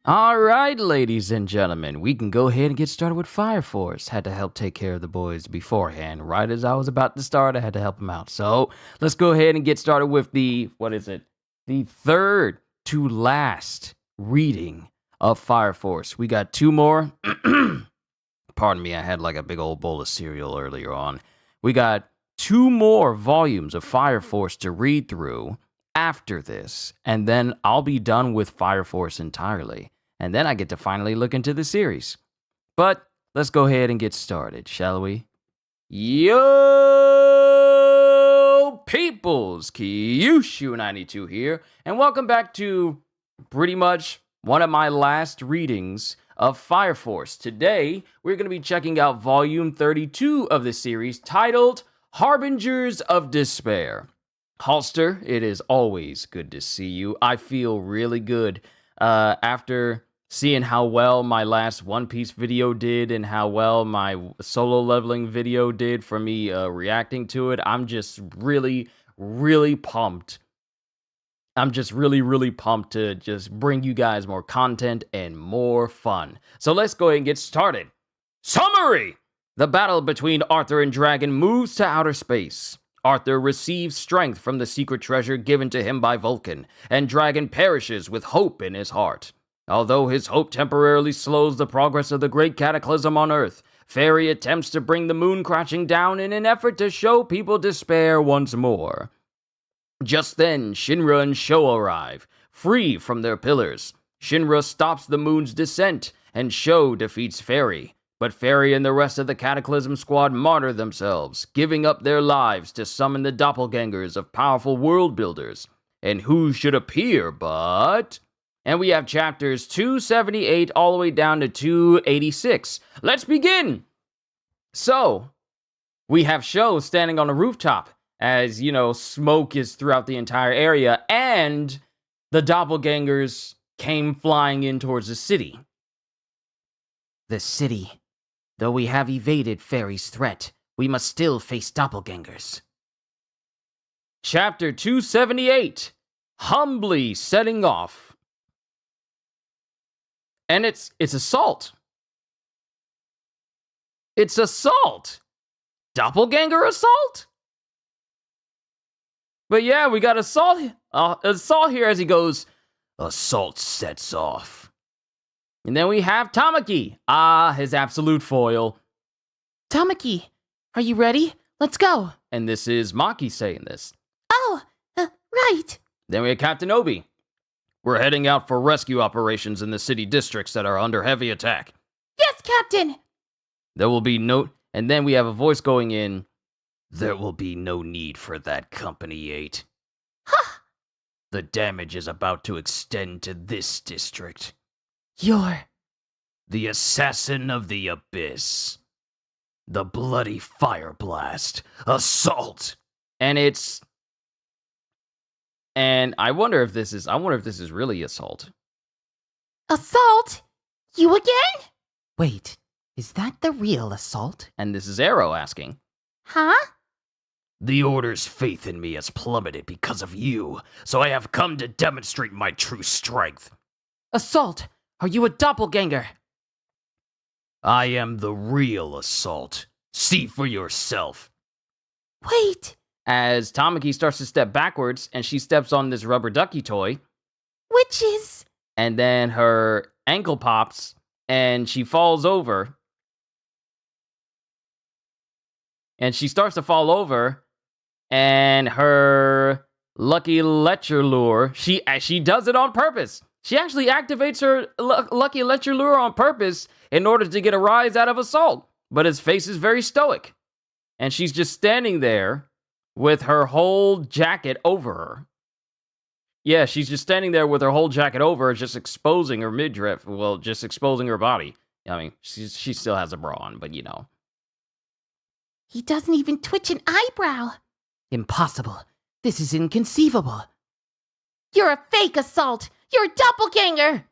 Alright, ladies and gentlemen, we can go ahead and get started with Fire Force. Had to help take care of the boys beforehand. Right as I was about to start, I had to help them out. So, let's go ahead and get started with the third to last reading of Fire Force. We got two more. Pardon me, I had like a big old bowl of cereal earlier on. We got two more volumes of Fire Force to read through after this, and then I'll be done with Fire Force entirely. And then I get to finally look into the series. But let's go ahead and get started, shall we? Yo, peoples! Kyushu92 here, and welcome back to pretty much one of my last readings of Fire Force. Today, we're going to be checking out Volume 32 of the series, titled Harbingers of Despair. Halster, it is always good to see you. I feel really good after seeing how well my last One Piece video did and how well my solo leveling video did for me reacting to it. I'm just really, really pumped. I'm just really pumped to just bring you guys more content and more fun. So let's go ahead and get started. Summary! The battle between Arthur and Dragon moves to outer space. Arthur receives strength from the secret treasure given to him by Vulcan, and Dragon perishes with hope in his heart. Although his hope temporarily slows the progress of the great cataclysm on Earth, Fairy attempts to bring the moon crashing down in an effort to show people despair once more. Just then, Shinra and Sho arrive, free from their pillars. Shinra stops the moon's descent, and Sho defeats Fairy. But Fairy and the rest of the Cataclysm Squad martyr themselves, giving up their lives to summon the Dopplegangers of powerful world builders. And who should appear but... And we have chapters 278 all the way down to 286. Let's begin! So, we have Sho standing on a rooftop, as, you know, smoke is throughout the entire area, and the Doppelgangers came flying in towards the city. The city. Though we have evaded Fairy's threat, we must still face Doppelgangers. Chapter 278, Humbly Setting Off. And it's assault. It's assault. Doppelganger assault? But yeah, we got assault here as he goes, assault sets off. And then we have Tamaki. His absolute foil. Tamaki, are you ready? Let's go. And this is Maki saying this. Oh, right. Then we have Captain Obi. We're heading out for rescue operations in the city districts that are under heavy attack. Yes, Captain. There will be no... And then we have a voice going in. There will be no need for that, Company 8. Huh. The damage is about to extend to this district. You're... The Assassin of the Abyss. The Bloody Fire Blast. Assault! And it's... And I wonder if this is really assault. Assault? You again? Wait, is that the real assault? And this is Arrow asking. Huh? The Order's faith in me has plummeted because of you, so I have come to demonstrate my true strength. Assault, are you a doppelganger? I am the real Assault. See for yourself. Wait. As Tamaki starts to step backwards, and she steps on this rubber ducky toy. Which is... And then her ankle pops, and she falls over. And she starts to fall over, and her Lucky Lecture Lure, she does it on purpose. She actually activates her Lucky Lecture Lure on purpose in order to get a rise out of Assault. But his face is very stoic. And she's just standing there with her whole jacket over her. Yeah, she's just standing there with her whole jacket over her, just exposing her midriff. Well, just exposing her body. I mean, she still has a bra on, but you know. He doesn't even twitch an eyebrow. Impossible. This is inconceivable. You're a fake Assault. You're a doppelganger.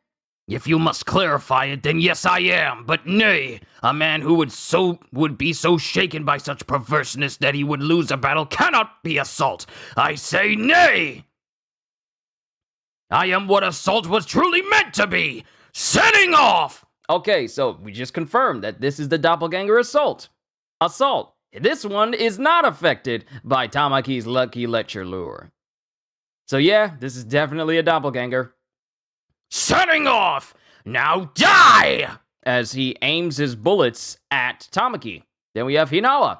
If you must clarify it, then yes I am, but nay, a man who would be so shaken by such perverseness that he would lose a battle cannot be Assault. I say nay! I am what Assault was truly meant to be, setting off! Okay, so we just confirmed that this is the Doppelganger Assault. This one is not affected by Tamaki's Lucky Lecture Lure. So yeah, this is definitely a Doppelganger. Setting off! Now die! As he aims his bullets at Tamaki. Then we have Hinawa.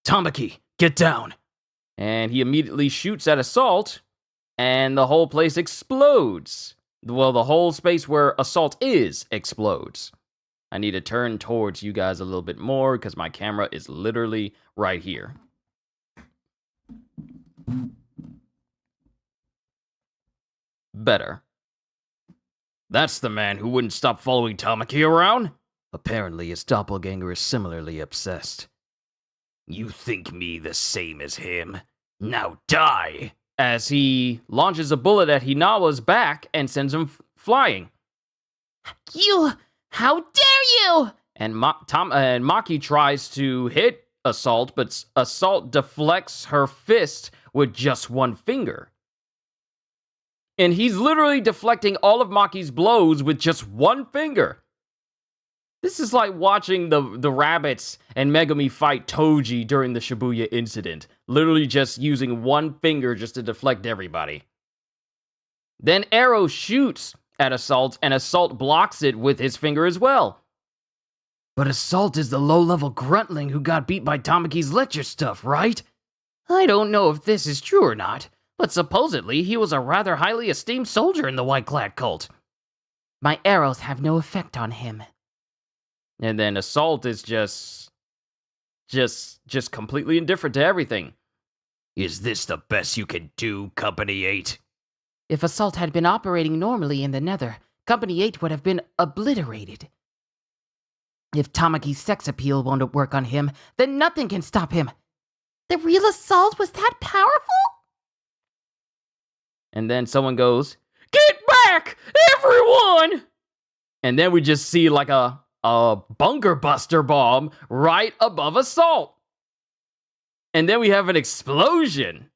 Tamaki, get down. And he immediately shoots at Assault, and the whole place explodes. Well, the whole space where Assault is explodes. I need to turn towards you guys a little bit more because my camera is literally right here. Better. That's the man who wouldn't stop following Tamaki around? Apparently, his doppelganger is similarly obsessed. You think me the same as him? Now die! As he launches a bullet at Hinawa's back and sends him flying. How dare you! And Maki tries to hit Assault, but Assault deflects her fist with just one finger. And he's literally deflecting all of Maki's blows with just one finger. This is like watching the rabbits and Megumi fight Toji during the Shibuya incident. Literally just using one finger just to deflect everybody. Then Arrow shoots at Assault, and Assault blocks it with his finger as well. But Assault is the low-level gruntling who got beat by Tamaki's lecture stuff, right? I don't know if this is true or not, but supposedly he was a rather highly esteemed soldier in the White-Clad cult. My arrows have no effect on him. And then Assault is just completely indifferent to everything. Is this the best you can do, Company 8? If Assault had been operating normally in the Nether, Company 8 would have been obliterated. If Tamaki's sex appeal won't work on him, then nothing can stop him. The real Assault was that powerful? And then someone goes, "Get back, everyone!" And then we just see like a bunker buster bomb right above Assault. And then we have an explosion.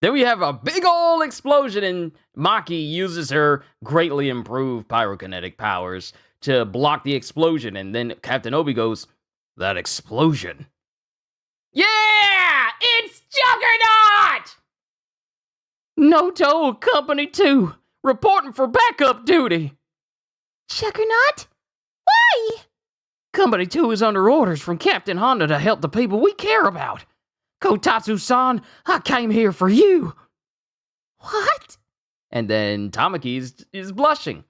Then we have a big ol' explosion, and Maki uses her greatly improved pyrokinetic powers to block the explosion. And then Captain Obi goes, "That explosion." Yeah! It's Juggernaut! Noto, Company 2, reporting for backup duty. Juggernaut? Why? Company 2 is under orders from Captain Honda to help the people we care about. Kotatsu-san, I came here for you. What? And then Tamaki is blushing.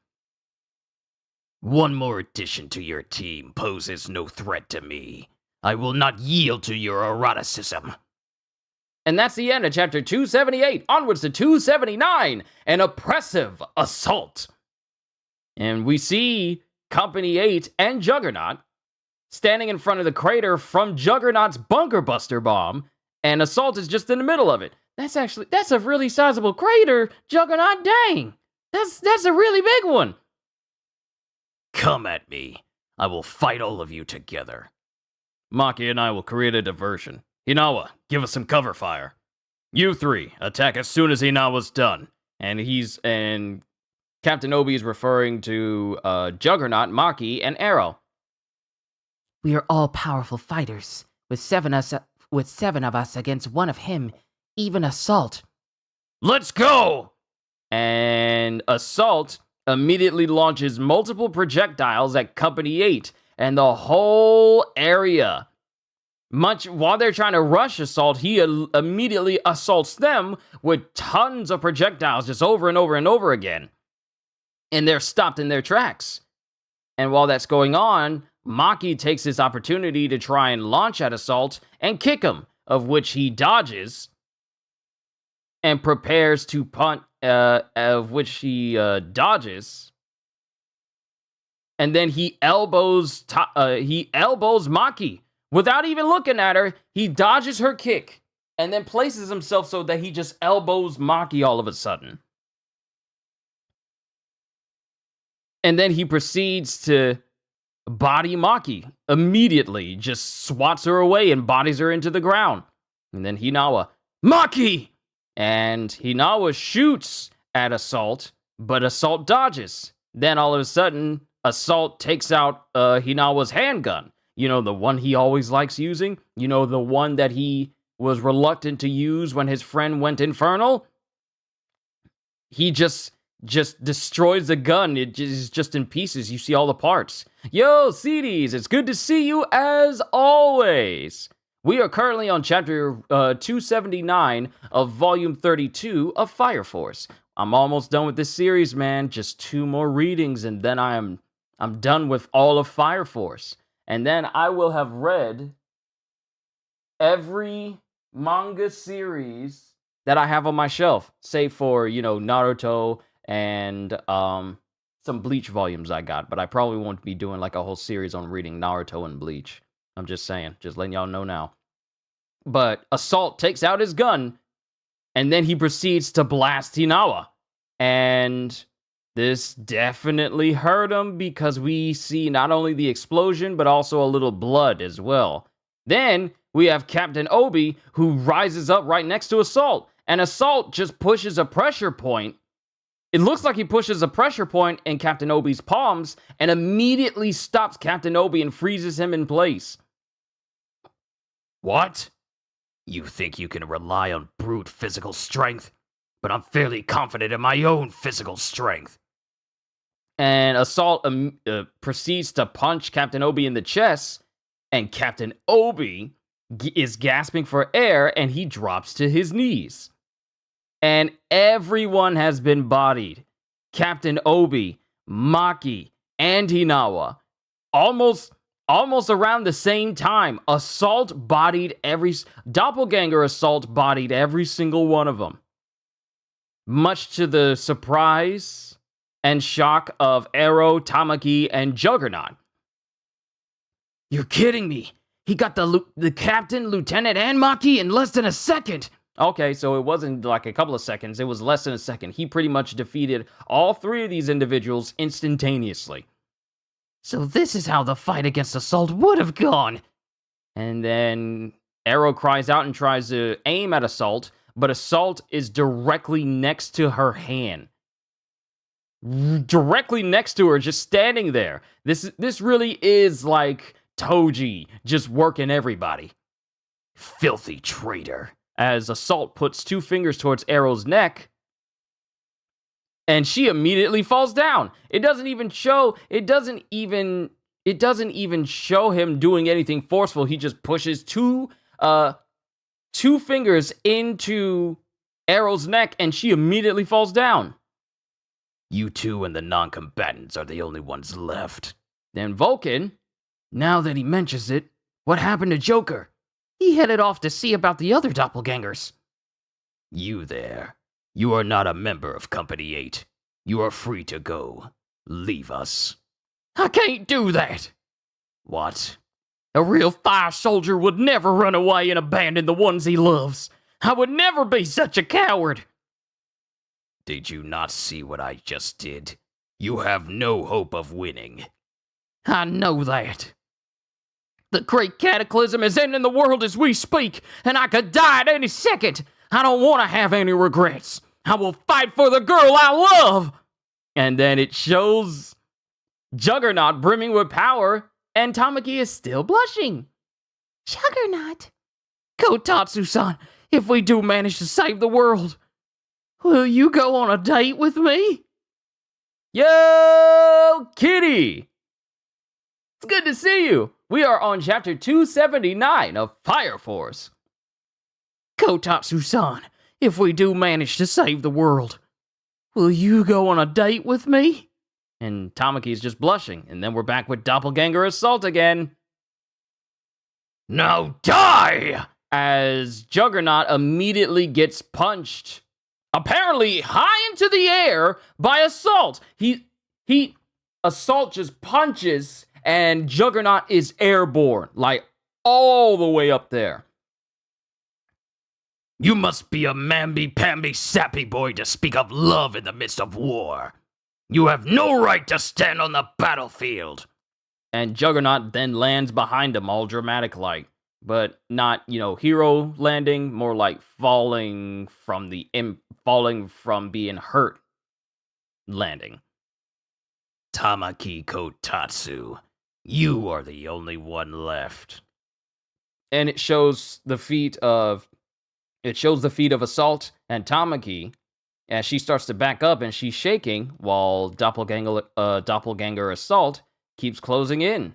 One more addition to your team poses no threat to me. I will not yield to your eroticism. And that's the end of chapter 278. Onwards to 279, an oppressive assault. And we see Company 8 and Juggernaut standing in front of the crater from Juggernaut's bunker buster bomb, and Assault is just in the middle of it. That's a really sizable crater, Juggernaut, dang. That's a really big one. Come at me. I will fight all of you together. Maki and I will create a diversion. Hinawa, give us some cover fire. You three, attack as soon as Hinawa's done. And Captain Obi is referring to Juggernaut, Maki, and Arrow. We are all powerful fighters, with seven of us against one of him, even Assault. Let's go! And Assault immediately launches multiple projectiles at Company 8 and the whole area. While they're trying to rush Assault, he immediately assaults them with tons of projectiles just over and over and over again. And they're stopped in their tracks. And while that's going on, Maki takes this opportunity to try and launch at Assault and kick him, of which he dodges and prepares to punt, of which he dodges. And then he elbows Maki. Without even looking at her, he dodges her kick and then places himself so that he just elbows Maki all of a sudden. And then he proceeds to body Maki immediately, just swats her away and bodies her into the ground. And then Hinawa, Maki! And Hinawa shoots at Assault, but Assault dodges. Then all of a sudden, Assault takes out Hinawa's handgun. You know, the one he always likes using? You know, the one that he was reluctant to use when his friend went infernal? He just destroys the gun. It is just in pieces. You see all the parts. Yo, CDs, it's good to see you as always. We are currently on chapter 279 of volume 32 of Fire Force. I'm almost done with this series, man. Just 2 more readings, and then I'm done with all of Fire Force. And then I will have read every manga series that I have on my shelf, save for, you know, Naruto and some Bleach volumes I got. But I probably won't be doing like a whole series on reading Naruto and Bleach. I'm just saying, just letting y'all know now. But Assault takes out his gun, and then he proceeds to blast Hinawa. And this definitely hurt him because we see not only the explosion, but also a little blood as well. Then we have Captain Obi, who rises up right next to Assault. And Assault just pushes a pressure point. It looks like he pushes a pressure point in Captain Obi's palms and immediately stops Captain Obi and freezes him in place. What? You think you can rely on brute physical strength? But I'm fairly confident in my own physical strength. And Assault proceeds to punch Captain Obi in the chest, and Captain Obi is gasping for air, and he drops to his knees. And everyone has been bodied. Captain Obi, Maki, and Hinawa. Almost around the same time, Doppelganger Assault bodied every single one of them. Much to the surprise and shock of Arrow, Tamaki, and Juggernaut. You're kidding me! He got the captain, lieutenant, and Maki in less than a second! Okay, so it wasn't like a couple of seconds, it was less than a second. He pretty much defeated all 3 of these individuals instantaneously. So this is how the fight against Assault would have gone! And then Arrow cries out and tries to aim at Assault, but Assault is directly next to her hand. Directly next to her, just standing there. This really is like Toji just working everybody. Filthy traitor. As Assault puts 2 fingers towards Arrow's neck, and she immediately falls down. It doesn't even show him doing anything forceful. He just pushes 2 fingers into Arrow's neck, and she immediately falls down. You 2 and the non-combatants are the only ones left. Then Vulcan, now that he mentions it, what happened to Joker? He headed off to see about the other doppelgangers. You there. You are not a member of Company 8. You are free to go. Leave us. I can't do that. What? A real fire soldier would never run away and abandon the ones he loves. I would never be such a coward. Did you not see what I just did? You have no hope of winning. I know that. The great cataclysm is ending the world as we speak, and I could die at any second. I don't want to have any regrets. I will fight for the girl I love. And then it shows Juggernaut brimming with power, and Tamaki is still blushing. Juggernaut. Kotatsu-san, if we do manage to save the world, will you go on a date with me? Yo, Kitty! It's good to see you. We are on chapter 279 of Fire Force. Kotatsu-san, if we do manage to save the world, will you go on a date with me? And Tamaki's just blushing, and then we're back with Doppelganger Assault again. Now die! As Juggernaut immediately gets punched, apparently high into the air, by Assault. Assault just punches, and Juggernaut is airborne, like all the way up there. You must be a mamby-pamby sappy boy to speak of love in the midst of war. You have no right to stand on the battlefield. And Juggernaut then lands behind him, all dramatic-like. But not, hero landing, more like falling from being hurt landing. Tamaki Kotatsu, you are the only one left. And it shows the feet of Assault and Tamaki as she starts to back up and she's shaking while Doppelganger Assault keeps closing in.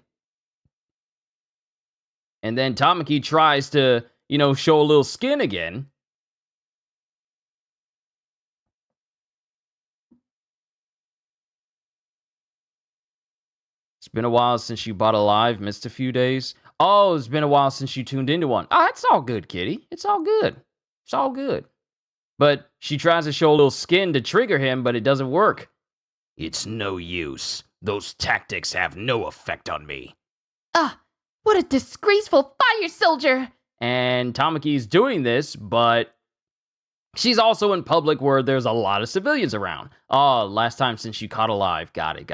And then Tamaki tries to, show a little skin again. It's been a while since you bought a live, missed a few days. Oh, it's been a while since you tuned into one. Oh, it's all good, kitty. It's all good. It's all good. But she tries to show a little skin to trigger him, but it doesn't work. It's no use. Those tactics have no effect on me. What a disgraceful fire soldier! And Tamaki's doing this, but she's also in public where there's a lot of civilians around. Oh, last time since you caught alive. Got it.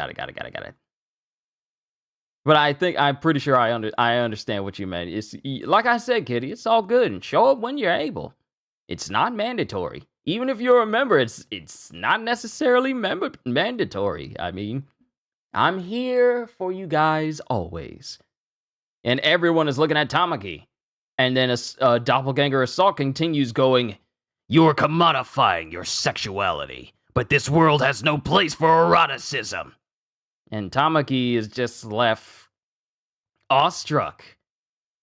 But I'm pretty sure I understand what you meant. It's like I said, kitty, it's all good, and show up when you're able. It's not mandatory. Even if you're a member, it's not necessarily mandatory. I mean, I'm here for you guys always. And everyone is looking at Tamaki. And then a Doppelganger Assault continues going, "You're commodifying your sexuality, but this world has no place for eroticism." And Tamaki is just left awestruck.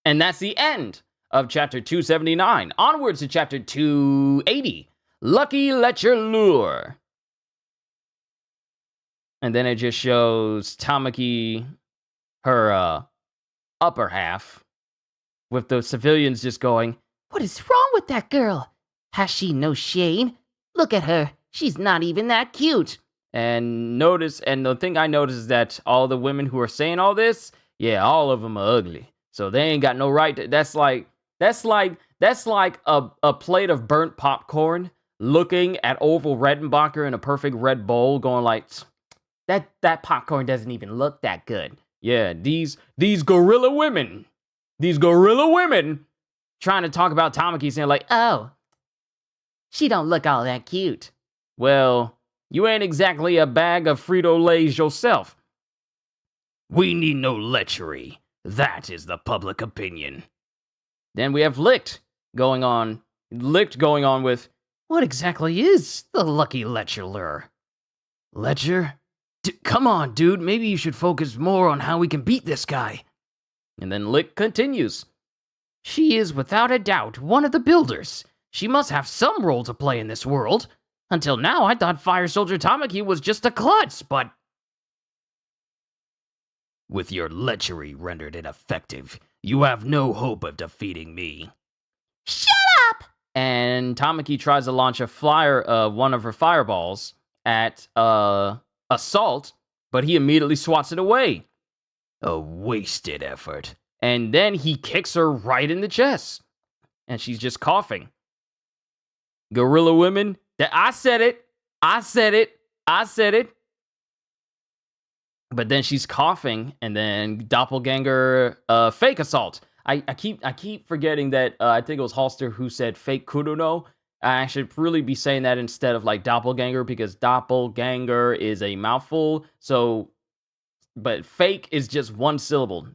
And that's the end of chapter 279. Onwards to chapter 280. Lucky Let Your Lure. And then it just shows Tamaki, her upper half, with the civilians just going, "What is wrong with that girl? Has she no shame? Look at her. She's not even that cute." And the thing I noticed is that all the women who are saying all this, yeah, all of them are ugly. So they ain't got no right to, that's like a plate of burnt popcorn looking at Orville Redenbacher in a perfect red bowl going like, that popcorn doesn't even look that good. Yeah, these gorilla women trying to talk about Tamaki saying like, "Oh, she don't look all that cute." Well, you ain't exactly a bag of Frito-Lays yourself. We need no lechery. That is the public opinion. Then we have Licht going on with, "What exactly is the Lucky Lecher lure?" Lecher? Come on, dude. Maybe you should focus more on how we can beat this guy. And then Licht continues, "She is without a doubt one of the builders. She must have some role to play in this world. Until now, I thought Fire Soldier Tamaki was just a klutz, but with your lechery rendered ineffective, you have no hope of defeating me." "Shut up!" And Tamaki tries to launch one of her fireballs at Assault, but he immediately swats it away. A wasted effort. And then he kicks her right in the chest. And she's just coughing. Gorilla women, I said it. But then she's coughing, and then Doppelganger fake assault. I keep forgetting that I think it was Halster who said fake kudono. I should really be saying that instead of like doppelganger, because doppelganger is a mouthful. But fake is just one syllable.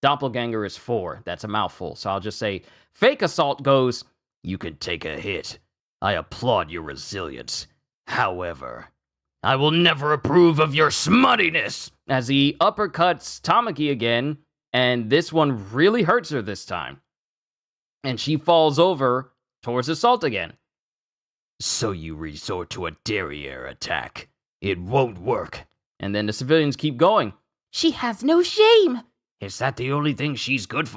Doppelganger is 4. That's a mouthful. So I'll just say fake assault goes, "You can take a hit. I applaud your resilience. However, I will never approve of your smuttiness," as he uppercuts Tamaki again, and this one really hurts her this time. And she falls over towards Assault again. "So you resort to a derriere attack. It won't work." And then the civilians keep going. "She has no shame. Is that the only thing she's good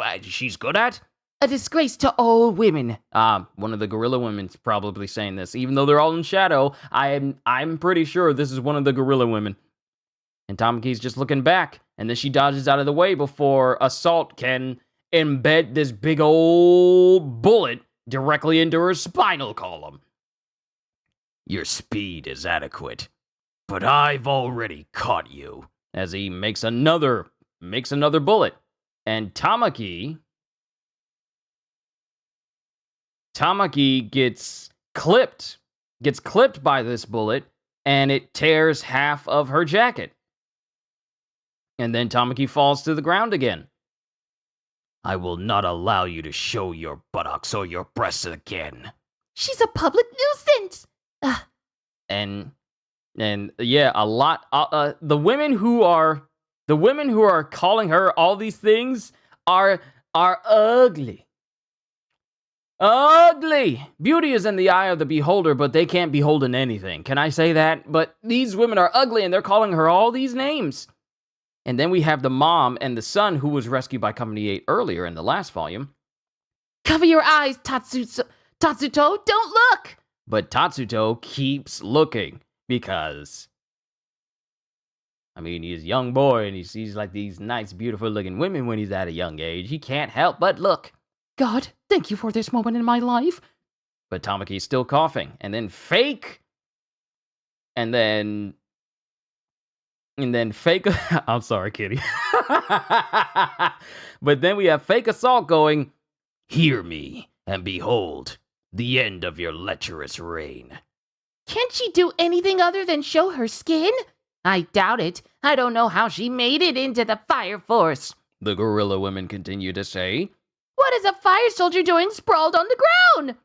at? A disgrace to all women." One of the gorilla women's probably saying this. Even though they're all in shadow, I'm pretty sure this is one of the gorilla women. And Tamaki's just looking back, and then she dodges out of the way before Assault can embed this big old bullet directly into her spinal column. "Your speed is adequate, but I've already caught you," as he makes another bullet. And Tamaki gets clipped by this bullet, and it tears half of her jacket. And then Tamaki falls to the ground again. I will not allow you to show your buttocks or your breasts again. She's a public nuisance. And yeah, a lot. The women who are calling her all these things are ugly. Ugly. Beauty is in the eye of the beholder, but they can't behold in anything. Can I say that? But these women are ugly, and they're calling her all these names. And then we have the mom and the son who was rescued by Company 8 earlier in the last volume. Cover your eyes, Tatsuto. Don't look. But Tatsuto keeps looking because, I mean, he's a young boy and he sees like these nice, beautiful looking women when he's at a young age. He can't help but look. God, thank you for this moment in my life. But Tamaki's still coughing. And then fake. And then fake. I'm sorry, kitty. But then we have fake assault going, hear me and behold the end of your lecherous reign. Can't she do anything other than show her skin? I doubt it. I don't know how she made it into the fire force. The gorilla women continue to say, what is a fire soldier doing sprawled on the ground?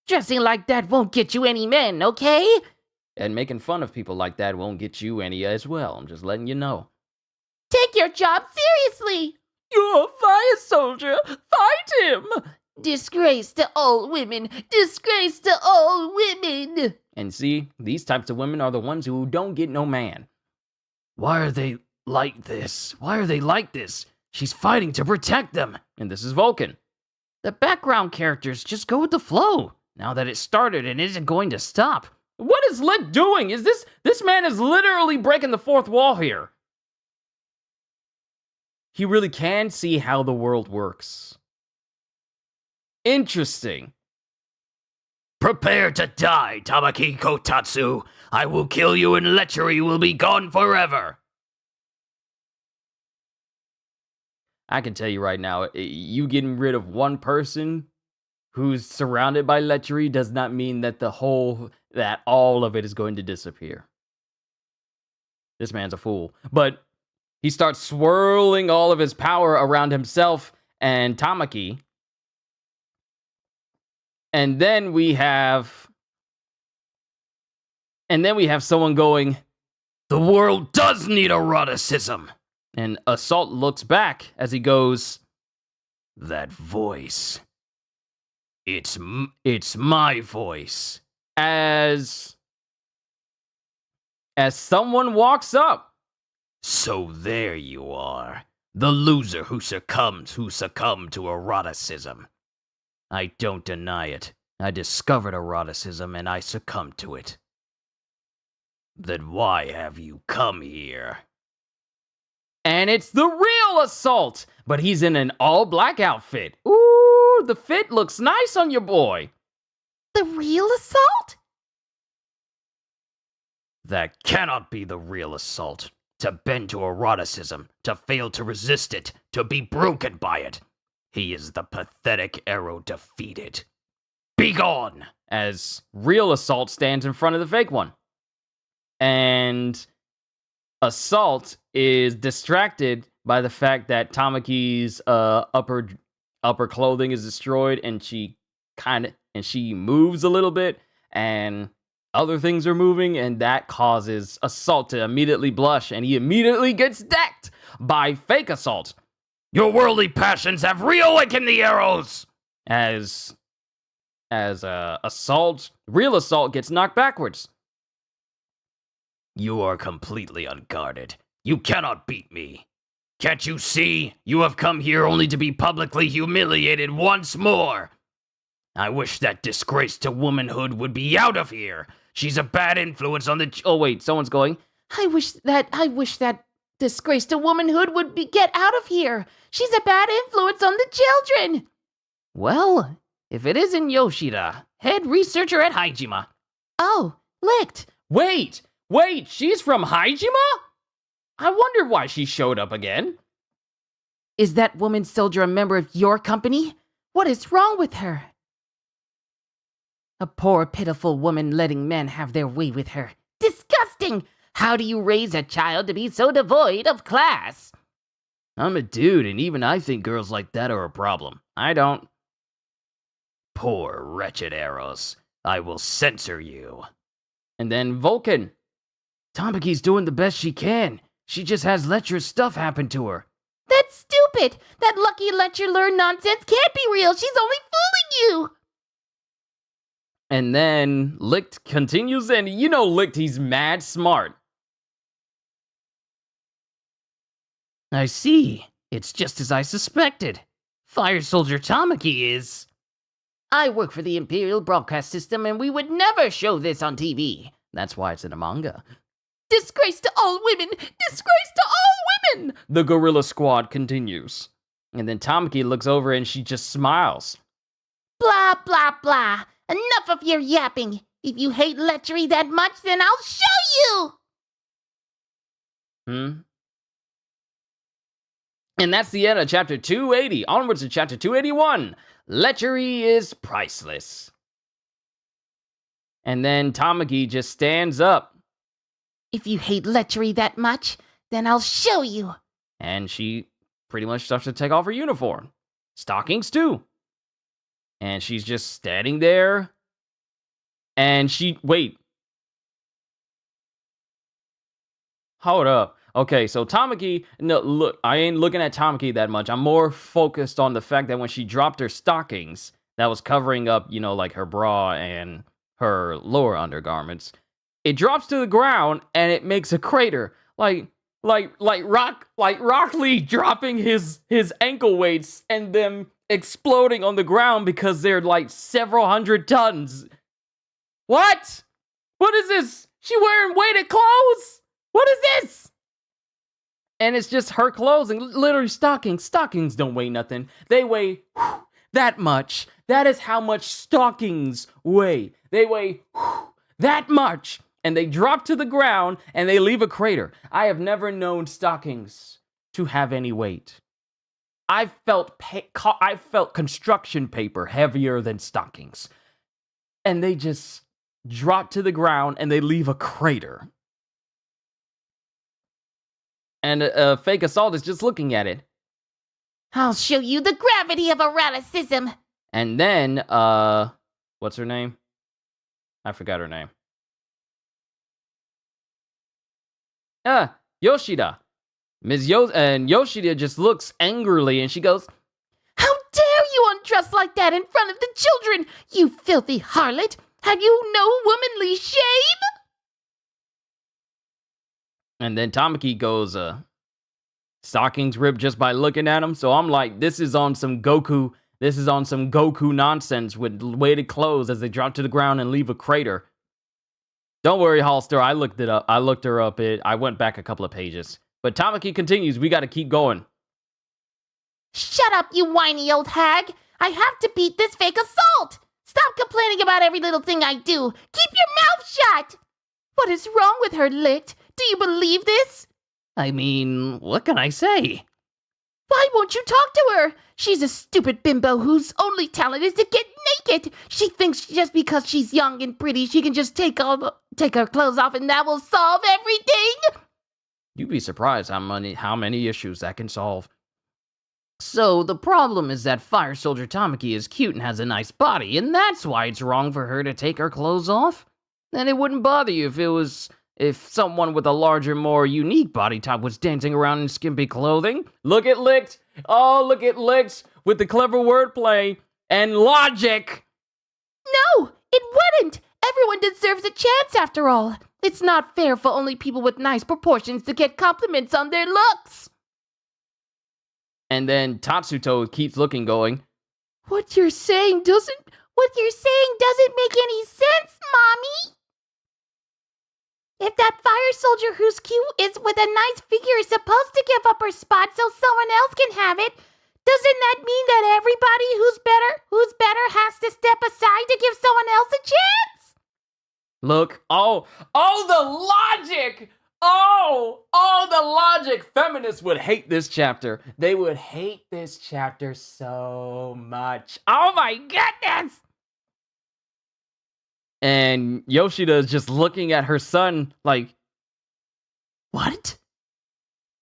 Dressing like that won't get you any men, okay? And making fun of people like that won't get you any as well. I'm just letting you know. Take your job seriously. You're a fire soldier. Fight him. Disgrace to all women. Disgrace to all women. And see, these types of women are the ones who don't get no man. Why are they like this? Why are they like this? She's fighting to protect them. And this is Vulcan. The background characters just go with the flow. Now that it started and isn't going to stop. What is Lick doing? Is this man is literally breaking the fourth wall here. He really can see how the world works. Interesting. Prepare to die, Tamaki Kotatsu. I will kill you and lechery will be gone forever. I can tell you right now, you getting rid of one person who's surrounded by lechery does not mean that all of it is going to disappear. This man's a fool. But he starts swirling all of his power around himself and Tamaki. And then we have someone going, the world does need eroticism. And Assault looks back as he goes, that voice. It's my voice. As someone walks up. So there you are. The loser who succumbed to eroticism. I don't deny it. I discovered eroticism and I succumbed to it. Then why have you come here? And it's the real Assault, but he's in an all-black outfit. Ooh, the fit looks nice on your boy. The real Assault? That cannot be the real Assault. To bend to eroticism, to fail to resist it, to be broken by it. He is the pathetic arrow defeated. Begone! As real Assault stands in front of the fake one. And Assault is distracted by the fact that Tamaki's upper clothing is destroyed, and she moves a little bit, and other things are moving, and that causes Assault to immediately blush, and he immediately gets decked by fake Assault. Your worldly passions have reawakened the arrows! As real Assault gets knocked backwards. You are completely unguarded. You cannot beat me. Can't you see? You have come here only to be publicly humiliated once more. I wish that disgrace to womanhood would be out of here. She's a bad influence on the... Oh, wait, someone's going. I wish that disgrace to womanhood would get out of here. She's a bad influence on the children. Well, if it isn't Yoshida, head researcher at Haijima. Oh, Licked. Wait, she's from Haijima? I wonder why she showed up again. Is that woman soldier a member of your company? What is wrong with her? A poor, pitiful woman letting men have their way with her. Disgusting! How do you raise a child to be so devoid of class? I'm a dude, and even I think girls like that are a problem. I don't. Poor, wretched Eros. I will censor you. And then Vulcan. Tamaki's doing the best she can. She just has lecherous stuff happen to her. That's stupid! That lucky let you learn nonsense can't be real! She's only fooling you! And then Licht continues, and you know Licht, he's mad smart. I see. It's just as I suspected. Fire Soldier Tamaki is... I work for the Imperial Broadcast System, and we would never show this on TV. That's why it's in a manga. Disgrace to all women! Disgrace to all women! The Gorilla Squad continues. And then Tamaki looks over and she just smiles. Blah, blah, blah. Enough of your yapping. If you hate lechery that much, then I'll show you! And that's the end of chapter 280. Onwards to chapter 281. Lechery is priceless. And then Tamaki just stands up. If you hate lechery that much, then I'll show you. And she pretty much starts to take off her uniform. Stockings too. And she's just standing there. And wait. Hold up. Okay, so Tamaki, no, look, I ain't looking at Tamaki that much. I'm more focused on the fact that when she dropped her stockings, that was covering up, you know, like her bra and her lower undergarments. It drops to the ground and it makes a crater. Like Rock Lee dropping his ankle weights and them exploding on the ground because they're like several hundred tons. What? What is this? She wearing weighted clothes? What is this? And it's just her clothes and literally stockings. Stockings don't weigh nothing. They weigh that much. That is how much stockings weigh. They weigh that much. And they drop to the ground and they leave a crater. I have never known stockings to have any weight. I felt construction paper heavier than stockings. And they just drop to the ground and they leave a crater. And Fake Assault is just looking at it. I'll show you the gravity of eroticism. And then, what's her name? I forgot her name. Yoshida. And Yoshida just looks angrily and she goes, How dare you undress like that in front of the children, you filthy harlot! Have you no womanly shame? And then Tamaki goes, stockings ripped just by looking at him. So I'm like, this is on some Goku nonsense with weighted clothes as they drop to the ground and leave a crater. Don't worry, Holster. I looked it up. I looked her up. I went back a couple of pages. But Tamaki continues. We got to keep going. Shut up, you whiny old hag. I have to beat this Fake Assault. Stop complaining about every little thing I do. Keep your mouth shut. What is wrong with her, Licht? Do you believe this? I mean, what can I say? Why won't you talk to her? She's a stupid bimbo whose only talent is to get naked. She thinks just because she's young and pretty, she can just take her clothes off and that will solve everything. You'd be surprised how many issues that can solve. So the problem is that Fire Soldier Tamaki is cute and has a nice body, and that's why it's wrong for her to take her clothes off? And it wouldn't bother you if someone with a larger, more unique body type was dancing around in skimpy clothing. Look at Licht. Oh, look at Licht with the clever wordplay and logic. No, it wouldn't. Everyone deserves a chance after all. It's not fair for only people with nice proportions to get compliments on their looks. And then Tatsuto keeps looking, going, What you're saying doesn't make any sense, Mommy. If that fire soldier who's cute is with a nice figure is supposed to give up her spot so someone else can have it, doesn't that mean that everybody who's better has to step aside to give someone else a chance? Look, the logic! The logic! Feminists would hate this chapter. They would hate this chapter so much. Oh my goodness! And Yoshida is just looking at her son like, What?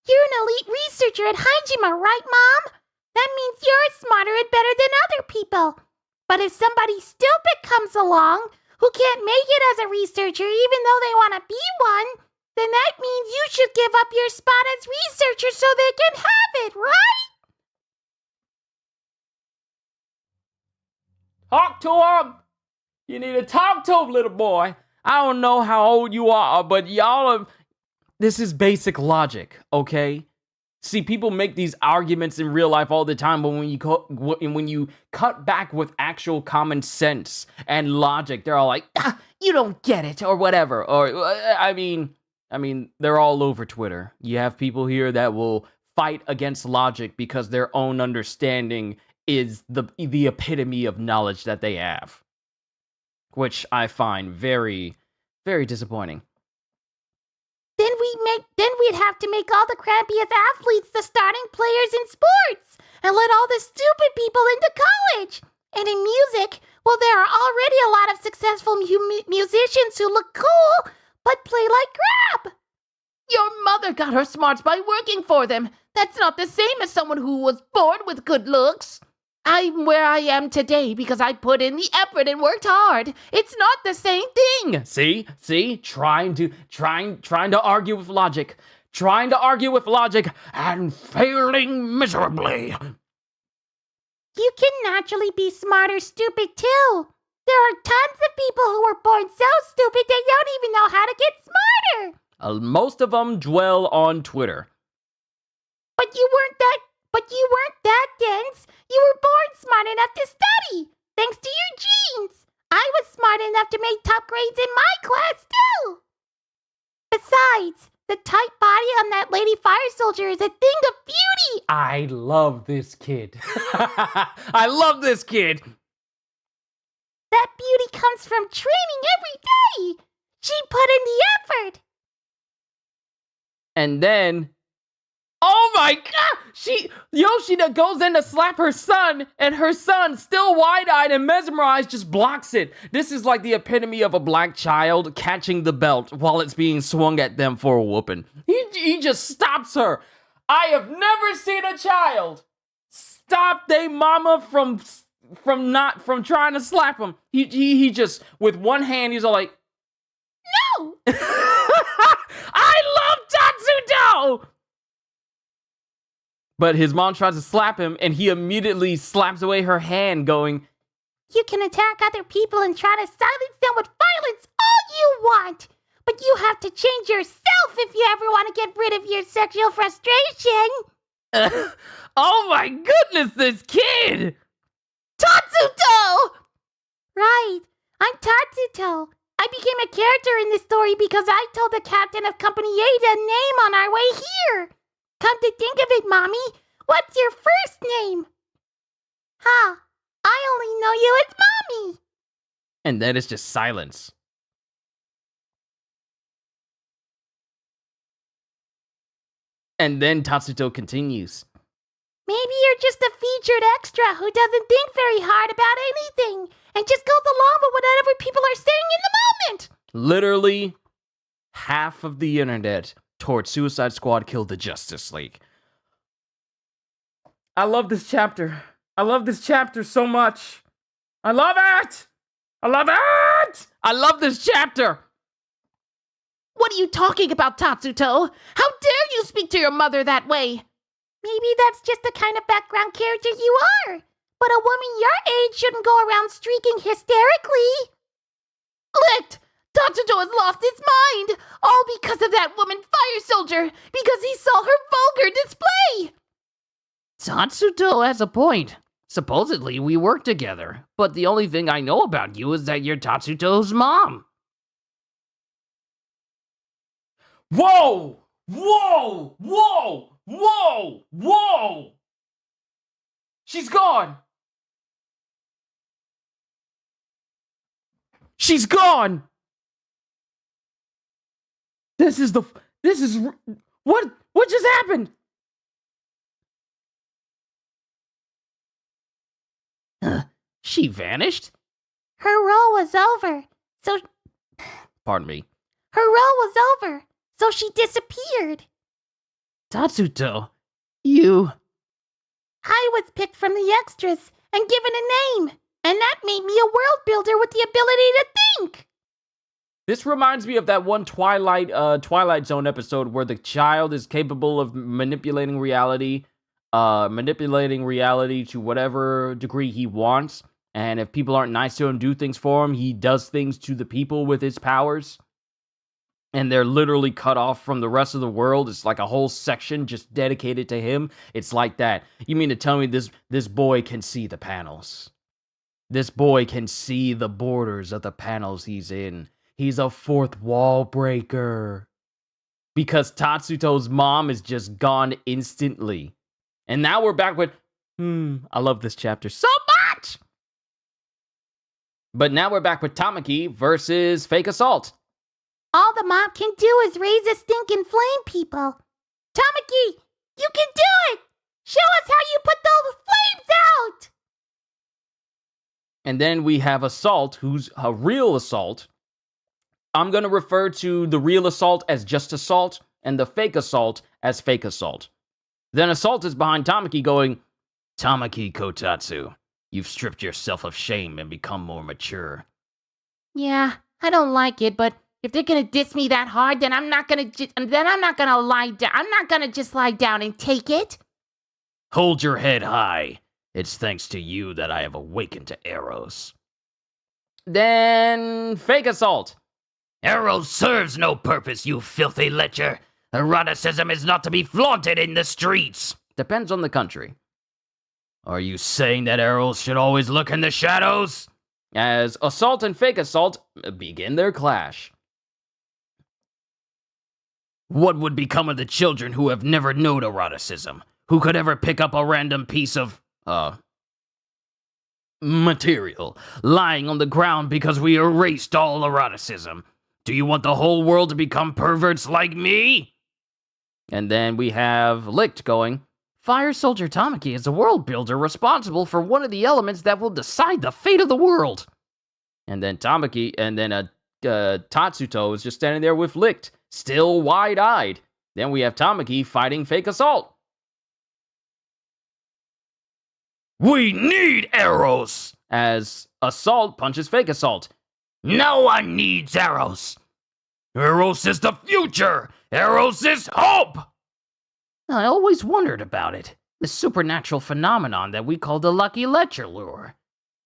You're an elite researcher at Hajima, right, Mom? That means you're smarter and better than other people. But if somebody stupid comes along who can't make it as a researcher even though they want to be one, then that means you should give up your spot as researcher so they can have it, right? Talk to him! You need to talk to him, little boy. I don't know how old you are, but y'all are... This is basic logic, okay? See, people make these arguments in real life all the time, but when you cut back with actual common sense and logic, they're all like, you don't get it, or whatever. Or, I mean, they're all over Twitter. You have people here that will fight against logic because their own understanding is the epitome of knowledge that they have, which I find very, very disappointing. Then we'd have to make all the crappiest athletes the starting players in sports and let all the stupid people into college. And in music, well, there are already a lot of successful musicians who look cool but play like crap. Your mother got her smarts by working for them. That's not the same as someone who was born with good looks. I'm where I am today because I put in the effort and worked hard. It's not the same thing. See? Trying to argue with logic. Trying to argue with logic and failing miserably. You can naturally be smart or stupid too. There are tons of people who were born so stupid they don't even know how to get smarter. Most of them dwell on Twitter. But you weren't that dense. You were born smart enough to study, thanks to your genes. I was smart enough to make top grades in my class too. Besides, the tight body on that lady fire soldier is a thing of beauty. I love this kid. I love this kid. That beauty comes from training every day. She put in the effort. And then, oh my God! Yoshida goes in to slap her son, and her son, still wide-eyed and mesmerized, just blocks it. This is like the epitome of a black child catching the belt while it's being swung at them for a whooping. He just stops her. I have never seen a child stop their mama from trying to slap him. He just, with one hand, he's all like, no! I love Tatsuto! But his mom tries to slap him, and he immediately slaps away her hand, going, You can attack other people and try to silence them with violence all you want, but you have to change yourself if you ever want to get rid of your sexual frustration. Oh my goodness, this kid! Tatsuto! Right, I'm Tatsuto. I became a character in this story because I told the captain of Company 8 a name on our way here. Come to think of it, Mommy, what's your first name? Huh, I only know you as Mommy. And then it's just silence. And then Tatsuto continues. Maybe you're just a featured extra who doesn't think very hard about anything and just goes along with whatever people are saying in the moment. Literally, half of the internet towards Suicide Squad killed the Justice League. I love this chapter. I love this chapter so much. I love it! I love it! I love this chapter! What are you talking about, Tatsuto? How dare you speak to your mother that way? Maybe that's just the kind of background character you are. But a woman your age shouldn't go around streaking hysterically. Licked! Tatsuto has lost his mind! All because of that woman fire soldier! Because he saw her vulgar display! Tatsuto has a point. Supposedly, we work together. But the only thing I know about you is that you're Tatsuto's mom. Whoa! Whoa! Whoa! Whoa! Whoa! She's gone! She's gone! What just happened? She vanished? Her role was over. Pardon me. Her role was over. so she disappeared. Tatsuto, you... I was picked from the extras and given a name, and that made me a world builder with the ability to think. This reminds me of that one Twilight Zone episode where the child is capable of manipulating reality to whatever degree he wants. And if people aren't nice to him, do things for him, he does things to the people with his powers. And they're literally cut off from the rest of the world. It's like a whole section just dedicated to him. It's like that. You mean to tell me this boy can see the panels? This boy can see the borders of the panels he's in. He's a fourth wall breaker. Because Tatsuto's mom is just gone instantly. And now we're back with, I love this chapter so much! But now we're back with Tamaki versus Fake Assault. All the mom can do is raise a stinking flame, people. Tamaki, you can do it! Show us how you put those flames out! And then we have Assault, who's a real Assault. I'm going to refer to the real Assault as just Assault, and the fake Assault as Fake Assault. Then Assault is behind Tamaki going, Tamaki Kotatsu, you've stripped yourself of shame and become more mature. Yeah, I don't like it, but if they're gonna diss me that hard, then I'm not gonna lie down. I'm not gonna just lie down and take it. Hold your head high. It's thanks to you that I have awakened to Eros. Then Fake Assault. Eros serves no purpose, you filthy lecher. Eroticism is not to be flaunted in the streets. Depends on the country. Are you saying that Eros should always look in the shadows? As Assault and Fake Assault begin their clash. What would become of the children who have never known eroticism? Who could ever pick up a random piece of, material lying on the ground because we erased all eroticism? Do you want the whole world to become perverts like me? And then we have Licht going, Fire Soldier Tamaki is a world builder responsible for one of the elements that will decide the fate of the world. and then Tatsuto is just standing there with Licht, still wide-eyed. Then we have Tamaki fighting Fake Assault. We need Eros! As Assault punches Fake Assault. No one needs Eros! Eros is the future! Eros is hope! I always wondered about it. The supernatural phenomenon that we call the Lucky Lecher lure.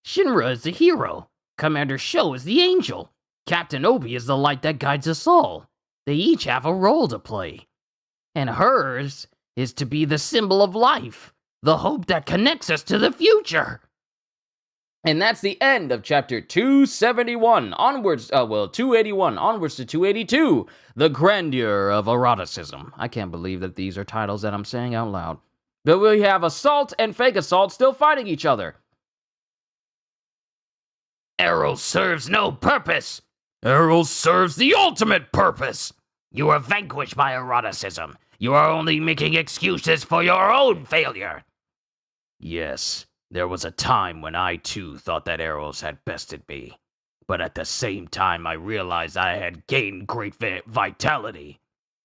Shinra is the hero. Commander Sho is the angel. Captain Obi is the light that guides us all. They each have a role to play. And hers is to be the symbol of life. The hope that connects us to the future. And that's the end of chapter 271. Onwards, 281. Onwards to 282. The Grandeur of Eroticism. I can't believe that these are titles that I'm saying out loud. But we have Assault and Fake Assault still fighting each other. Eros serves no purpose. Eros serves the ultimate purpose. You are vanquished by eroticism. You are only making excuses for your own failure. Yes, there was a time when I too thought that Eros had bested me. But at the same time, I realized I had gained great vitality.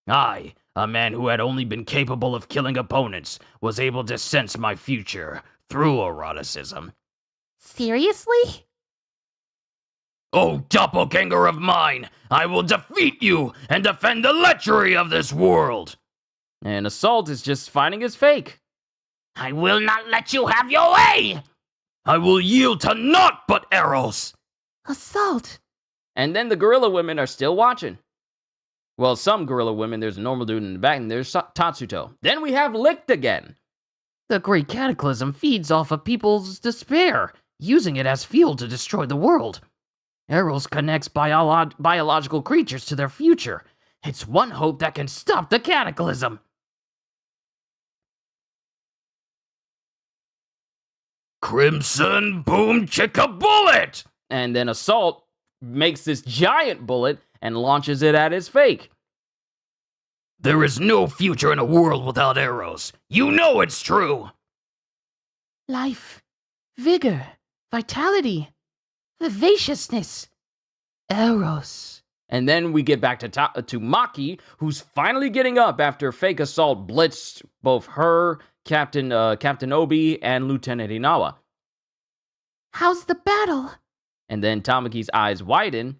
I, a man who had only been capable of killing opponents, was able to sense my future through eroticism. Seriously? Oh, doppelganger of mine, I will defeat you and defend the lechery of this world! And Assault is just fighting his fake. I will not let you have your way! I will yield to naught but Eros! Assault. And then the gorilla women are still watching. Well, some gorilla women, there's a normal dude in the back, and there's Tatsuto. Then we have Licht again. The Great Cataclysm feeds off of people's despair, using it as fuel to destroy the world. Eros connects biological creatures to their future. It's one hope that can stop the cataclysm. Crimson Boom Chicka Bullet! And then Assault makes this giant bullet and launches it at his fake. There is no future in a world without Eros. You know it's true! Life, vigor, vitality, vivaciousness. Eros And then we get back to Maki, who's finally getting up after fake assault blitzed both her, Captain Obi, and Lieutenant Hinawa. How's the battle? And then Tamaki's eyes widen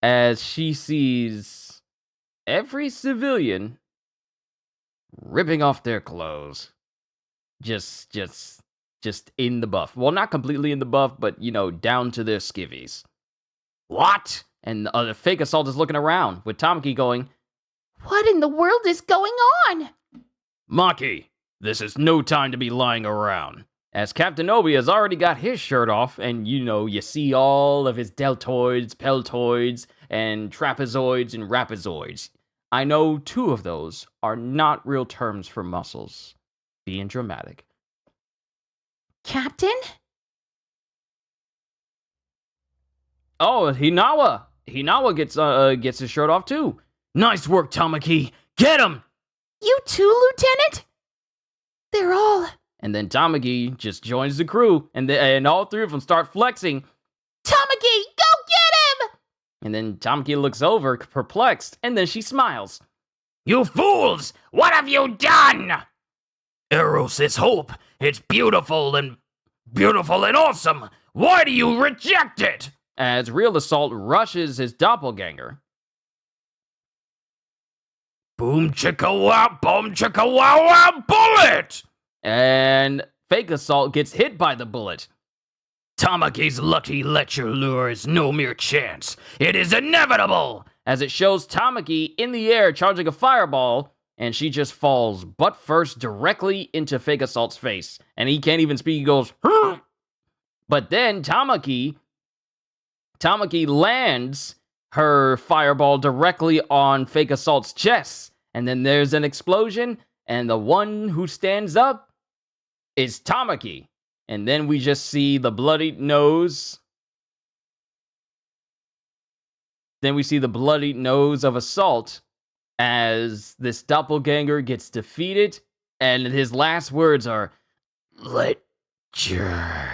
as she sees every civilian ripping off their clothes. Just in the buff. Well, not completely in the buff, but, down to their skivvies. What? And the fake assault is looking around, with Tamaki going, What in the world is going on? Maki, this is no time to be lying around. As Captain Obi has already got his shirt off, and you see all of his deltoids, peltoids, and trapezoids and rapazoids. I know 2 of those are not real terms for muscles. Being dramatic. Captain? Oh, Hinawa! Hinawa gets his shirt off too. Nice work, Tamaki. Get him! You too, Lieutenant? They're all... And then Tamaki just joins the crew, and all 3 of them start flexing. Tamaki, go get him! And then Tamaki looks over, perplexed, and then she smiles. You fools! What have you done? Eros is hope. It's beautiful and awesome. Why do you reject it? As Real Assault rushes his doppelganger. Boom chicka wow, bullet! And Fake Assault gets hit by the bullet. Tamaki's lucky lecture lure is no mere chance. It is inevitable! As it shows Tamaki in the air charging a fireball, and she just falls butt first directly into Fake Assault's face. And he can't even speak, he goes, Hur! But then Tamaki lands her fireball directly on Fake Assault's chest. And then there's an explosion, and the one who stands up is Tamaki. And then we just see the bloodied nose. Then we see the bloodied nose of Assault as this doppelganger gets defeated, and his last words are, Lecture.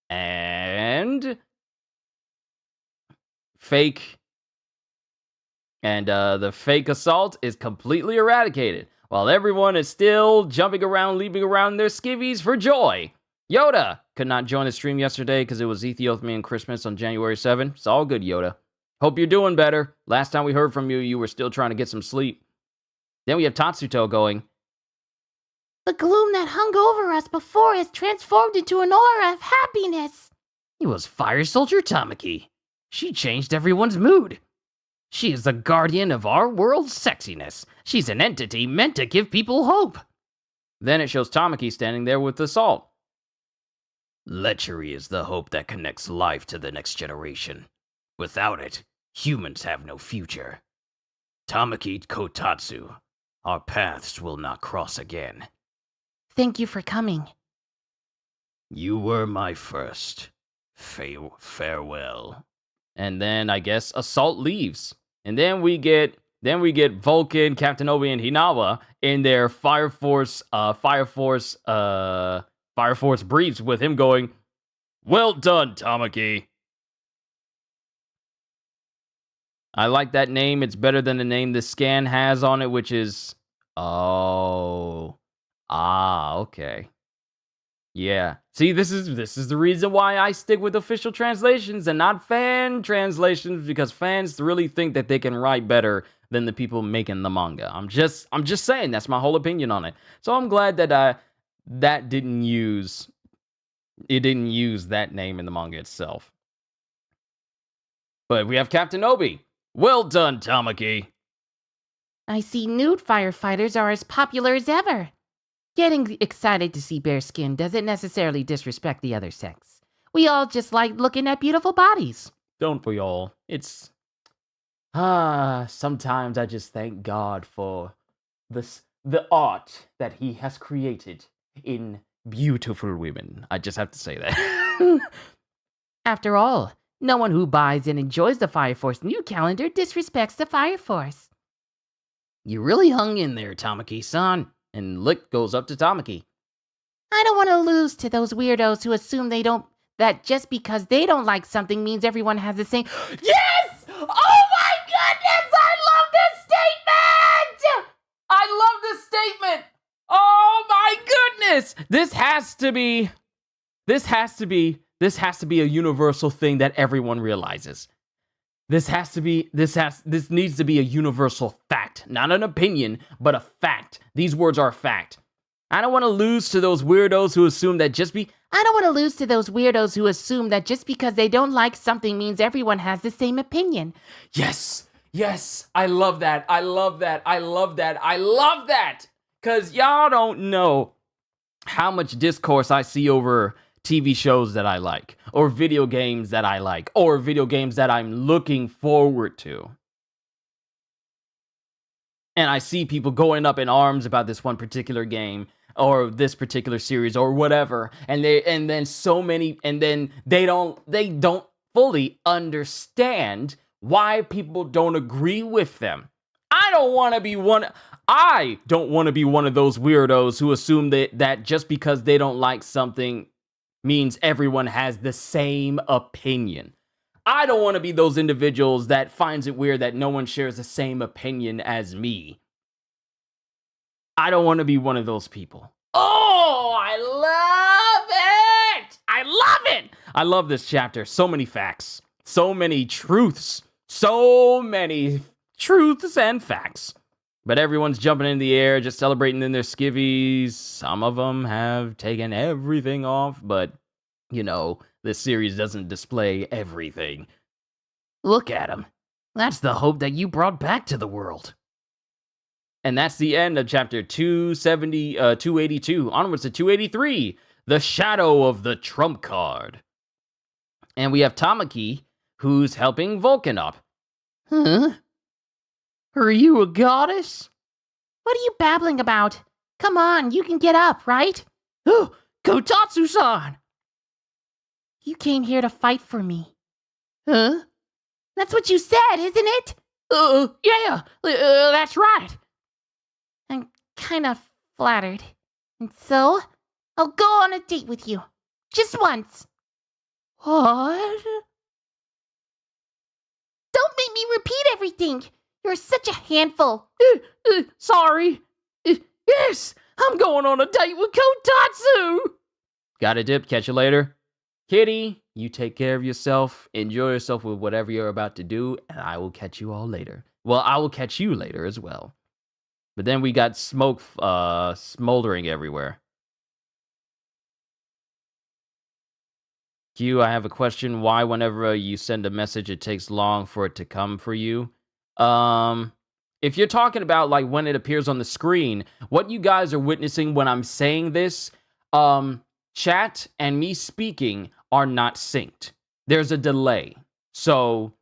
And the Fake Assault is completely eradicated, while everyone is still jumping around, leaping around their skivvies for joy. Yoda could not join the stream yesterday because it was Ethiopian Christmas on January 7th. It's all good, Yoda. Hope you're doing better. Last time we heard from you, you were still trying to get some sleep. Then we have Tatsuto going, The gloom that hung over us before has transformed into an aura of happiness. It was Fire Soldier Tamaki. She changed everyone's mood. She is the guardian of our world's sexiness. She's an entity meant to give people hope. Then it shows Tamaki standing there with Assault. Lechery is the hope that connects life to the next generation. Without it, humans have no future. Tamaki Kotatsu, our paths will not cross again. Thank you for coming. You were my first. Farewell. And then I guess Assault leaves. And then we get Vulcan, Captain Obi, and Hinawa in their Fire Force briefs with him going, Well done, Tamaki. I like that name. It's better than the name the scan has on it, which is... okay. Yeah. See, this is the reason why I stick with official translations and not fan translations, because fans really think that they can write better than the people making the manga. I'm just saying, that's my whole opinion on it. So I'm glad that that didn't use that name in the manga itself. But we have Captain Obi. Well done, Tamaki. I see nude firefighters are as popular as ever. Getting excited to see bare skin doesn't necessarily disrespect the other sex. We all just like looking at beautiful bodies. Don't we all? It's... sometimes I just thank God for the art that he has created in beautiful women. I just have to say that. After all, no one who buys and enjoys the Fire Force new calendar disrespects the Fire Force. You really hung in there, Tamaki-san. And Lick goes up to Tamaki. I don't want to lose to those weirdos who assume they that just because they don't like something means everyone has the same. Yes! Oh my goodness! I love this statement! I love this statement! Oh my goodness! This has to be a universal thing that everyone realizes. This needs to be a universal fact. Not an opinion, but a fact. These words are a fact. I don't want to lose to those weirdos who assume that just because they don't like something means everyone has the same opinion. Yes, I love that. Because y'all don't know how much discourse I see over TV shows that I like, or video games that I like, or video games that I'm looking forward to. And I see people going up in arms about this one particular game, or this particular series, or whatever, and then they don't fully understand why people don't agree with them. I don't want to be one of those weirdos who assume that just because they don't like something means everyone has the same opinion. I don't want to be those individuals that finds it weird that no one shares the same opinion as me. I don't want to be one of those people. Oh, I love it! I love this chapter. So many facts. So many truths. And facts. But everyone's jumping in the air, just celebrating in their skivvies. Some of them have taken everything off, but, this series doesn't display everything. Look at them. That's the hope that you brought back to the world. And that's the end of chapter 282. Onwards to 283, The Shadow of the Trump Card. And we have Tamaki, who's helping Vulcan up. Huh? Are you a goddess? What are you babbling about? Come on, you can get up, right? Oh, Kotatsu-san! You came here to fight for me. Huh? That's what you said, isn't it? Yeah, that's right. I'm kind of flattered. And so, I'll go on a date with you. Just once. What? Don't make me repeat everything. You're such a handful. Sorry. Yes, I'm going on a date with Kotatsu. Got a dip. Catch you later. Kitty, you take care of yourself. Enjoy yourself with whatever you're about to do, and I will catch you all later. Well, I will catch you later as well. But then we got smoke smoldering everywhere. Q, I have a question. Why whenever you send a message, it takes long for it to come for you? If you're talking about like when it appears on the screen, what you guys are witnessing when I'm saying this, chat and me speaking are not synced. There's a delay. So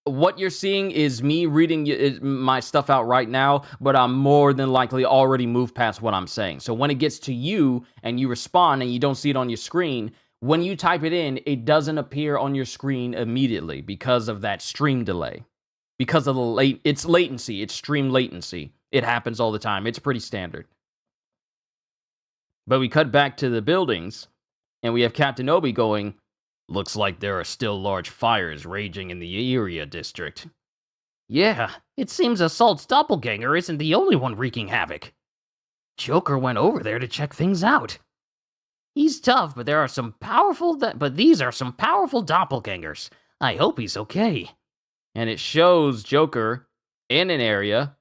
what you're seeing is me reading my stuff out right now, but I'm more than likely already moved past what I'm saying. So when it gets to you and you respond and you don't see it on your screen, when you type it in, it doesn't appear on your screen immediately because of that stream delay. Because of it's latency, it's stream latency. It happens all the time. It's pretty standard. But we cut back to the buildings, and we have Captain Obi going, "Looks like there are still large fires raging in the Iria district." Yeah, it seems Assault's doppelganger isn't the only one wreaking havoc. Joker went over there to check things out. He's tough, but these are some powerful doppelgangers. I hope he's okay. And it shows Joker in an area,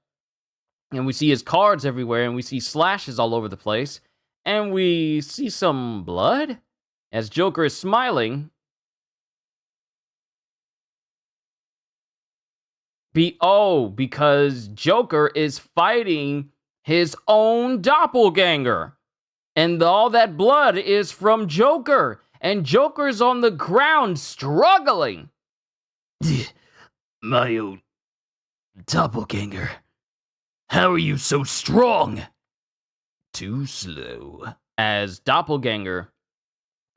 and we see his cards everywhere, and we see slashes all over the place, and we see some blood as Joker is smiling. Because Joker is fighting his own doppelganger. And all that blood is from Joker. And Joker's on the ground struggling. My own doppelganger. How are you so strong? Too slow. As doppelganger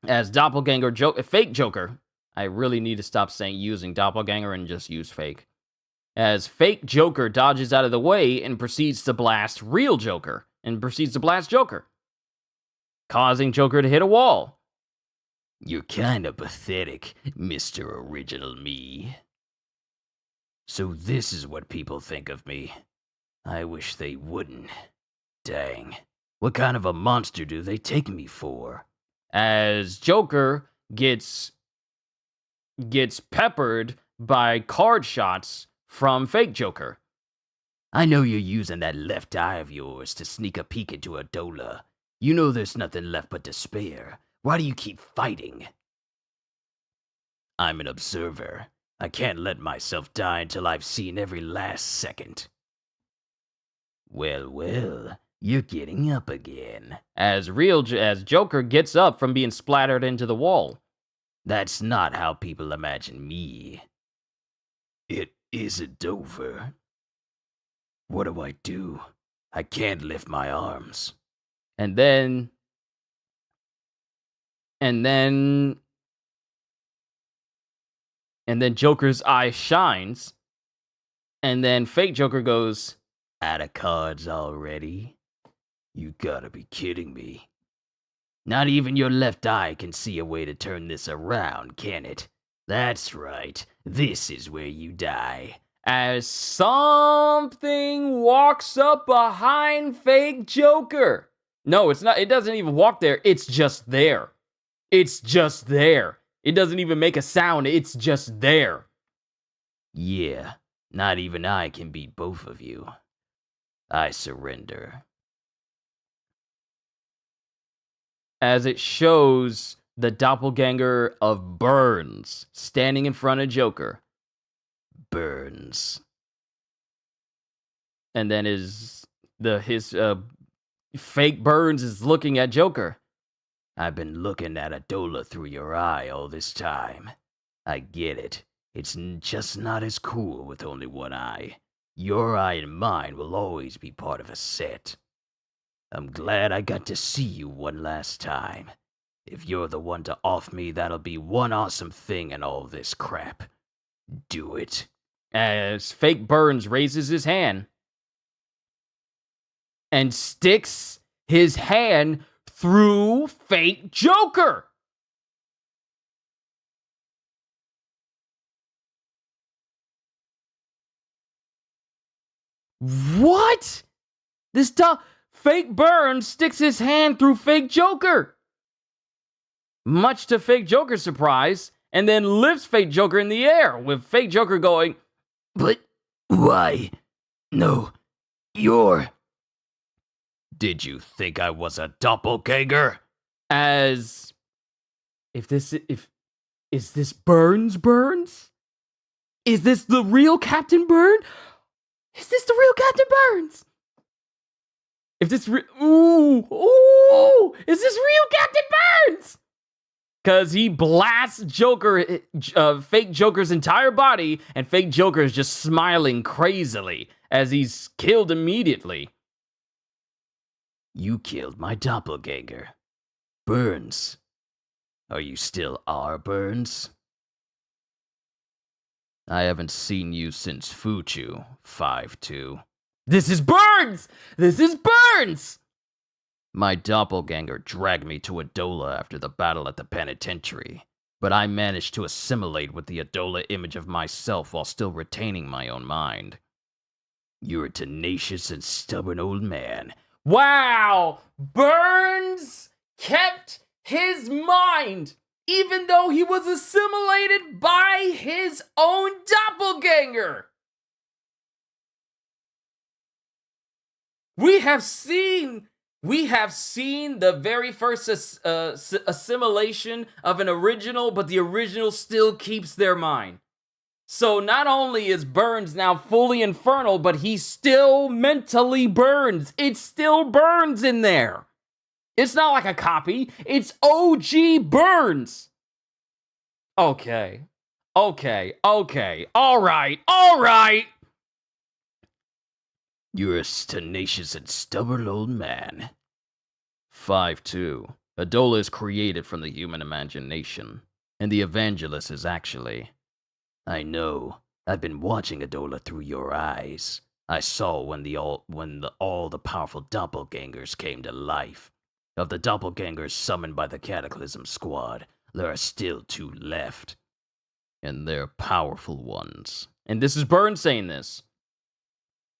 fake Joker. I really need to stop using doppelganger and just use fake. As fake Joker dodges out of the way and proceeds to blast real Joker. Causing Joker to hit a wall. You're kinda pathetic, Mr. Original Me. So this is what people think of me. I wish they wouldn't. Dang. What kind of a monster do they take me for? As Joker gets peppered by card shots from fake Joker. I know you're using that left eye of yours to sneak a peek into Adola. You know there's nothing left but despair. Why do you keep fighting? I'm an observer. I can't let myself die until I've seen every last second. Well, you're getting up again. As Joker gets up from being splattered into the wall. That's not how people imagine me. It isn't over. What do I do? I can't lift my arms. And then Joker's eye shines. And then fake Joker goes, Out of cards already? You gotta be kidding me. Not even your left eye can see a way to turn this around, can it? That's right. This is where you die. as something walks up behind fake Joker. No, it's not. It doesn't even walk there. It's just there. It's just there. It doesn't even make a sound. It's just there. Yeah, not even I can beat both of you. I surrender. As it shows the doppelganger of Burns standing in front of Joker. Burns. And then his fake Burns is looking at Joker. I've been looking at Adola through your eye all this time. I get it. It's just not as cool with only one eye. Your eye and mine will always be part of a set. I'm glad I got to see you one last time. If you're the one to off me, that'll be one awesome thing in all this crap. Do it. As fake Burns raises his hand and sticks his hand through fake Joker. What? Fake Burns sticks his hand through fake Joker. Much to fake Joker's surprise, and then lifts fake Joker in the air, with fake Joker going, But why? No, you're... Did you think I was a doppelganger? as is this Burns? Is this the real Captain Burns? Is this the real Captain Burns? Is this is this real Captain Burns? Because he blasts fake Joker's entire body, and fake Joker is just smiling crazily as he's killed immediately. You killed my doppelganger. Burns. Are you still R. Burns? I haven't seen you since Fuchu, 5-2. This is Burns! This is Burns! My doppelganger dragged me to Adola after the battle at the penitentiary, but I managed to assimilate with the Adola image of myself while still retaining my own mind. You're a tenacious and stubborn old man. Wow! Burns kept his mind, even though he was assimilated by his own doppelganger. We have seen the very first assimilation of an original, but the original still keeps their mind. So not only is Burns now fully infernal, but he still mentally burns. It's still Burns in there. It's not like a copy. It's OG Burns. Okay. All right. You're a tenacious and stubborn old man. 5-2. Adola is created from the human imagination, and the evangelist is actually... I know. I've been watching Adola through your eyes. I saw when all the powerful doppelgangers came to life. Of the doppelgangers summoned by the Cataclysm Squad, there are still 2 left. And they're powerful ones. And this is Burn saying this.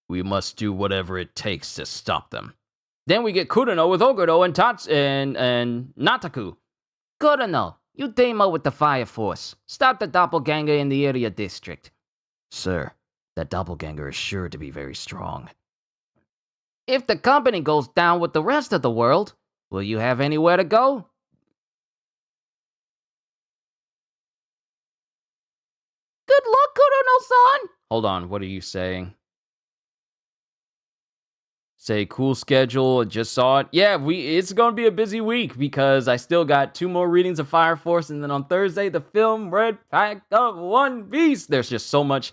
We must do whatever it takes to stop them. Then we get Kurono with Oguro and Nataku. Kurono, you team up with the Fire Force. Stop the doppelganger in the area district. Sir, that doppelganger is sure to be very strong. If the company goes down with the rest of the world, will you have anywhere to go? Good luck, Kurono-san! Hold on, what are you saying? Say cool schedule, just saw it. Yeah, it's gonna be a busy week because I still got 2 more readings of Fire Force, and then on Thursday the film Red Pack of One Piece. There's just so much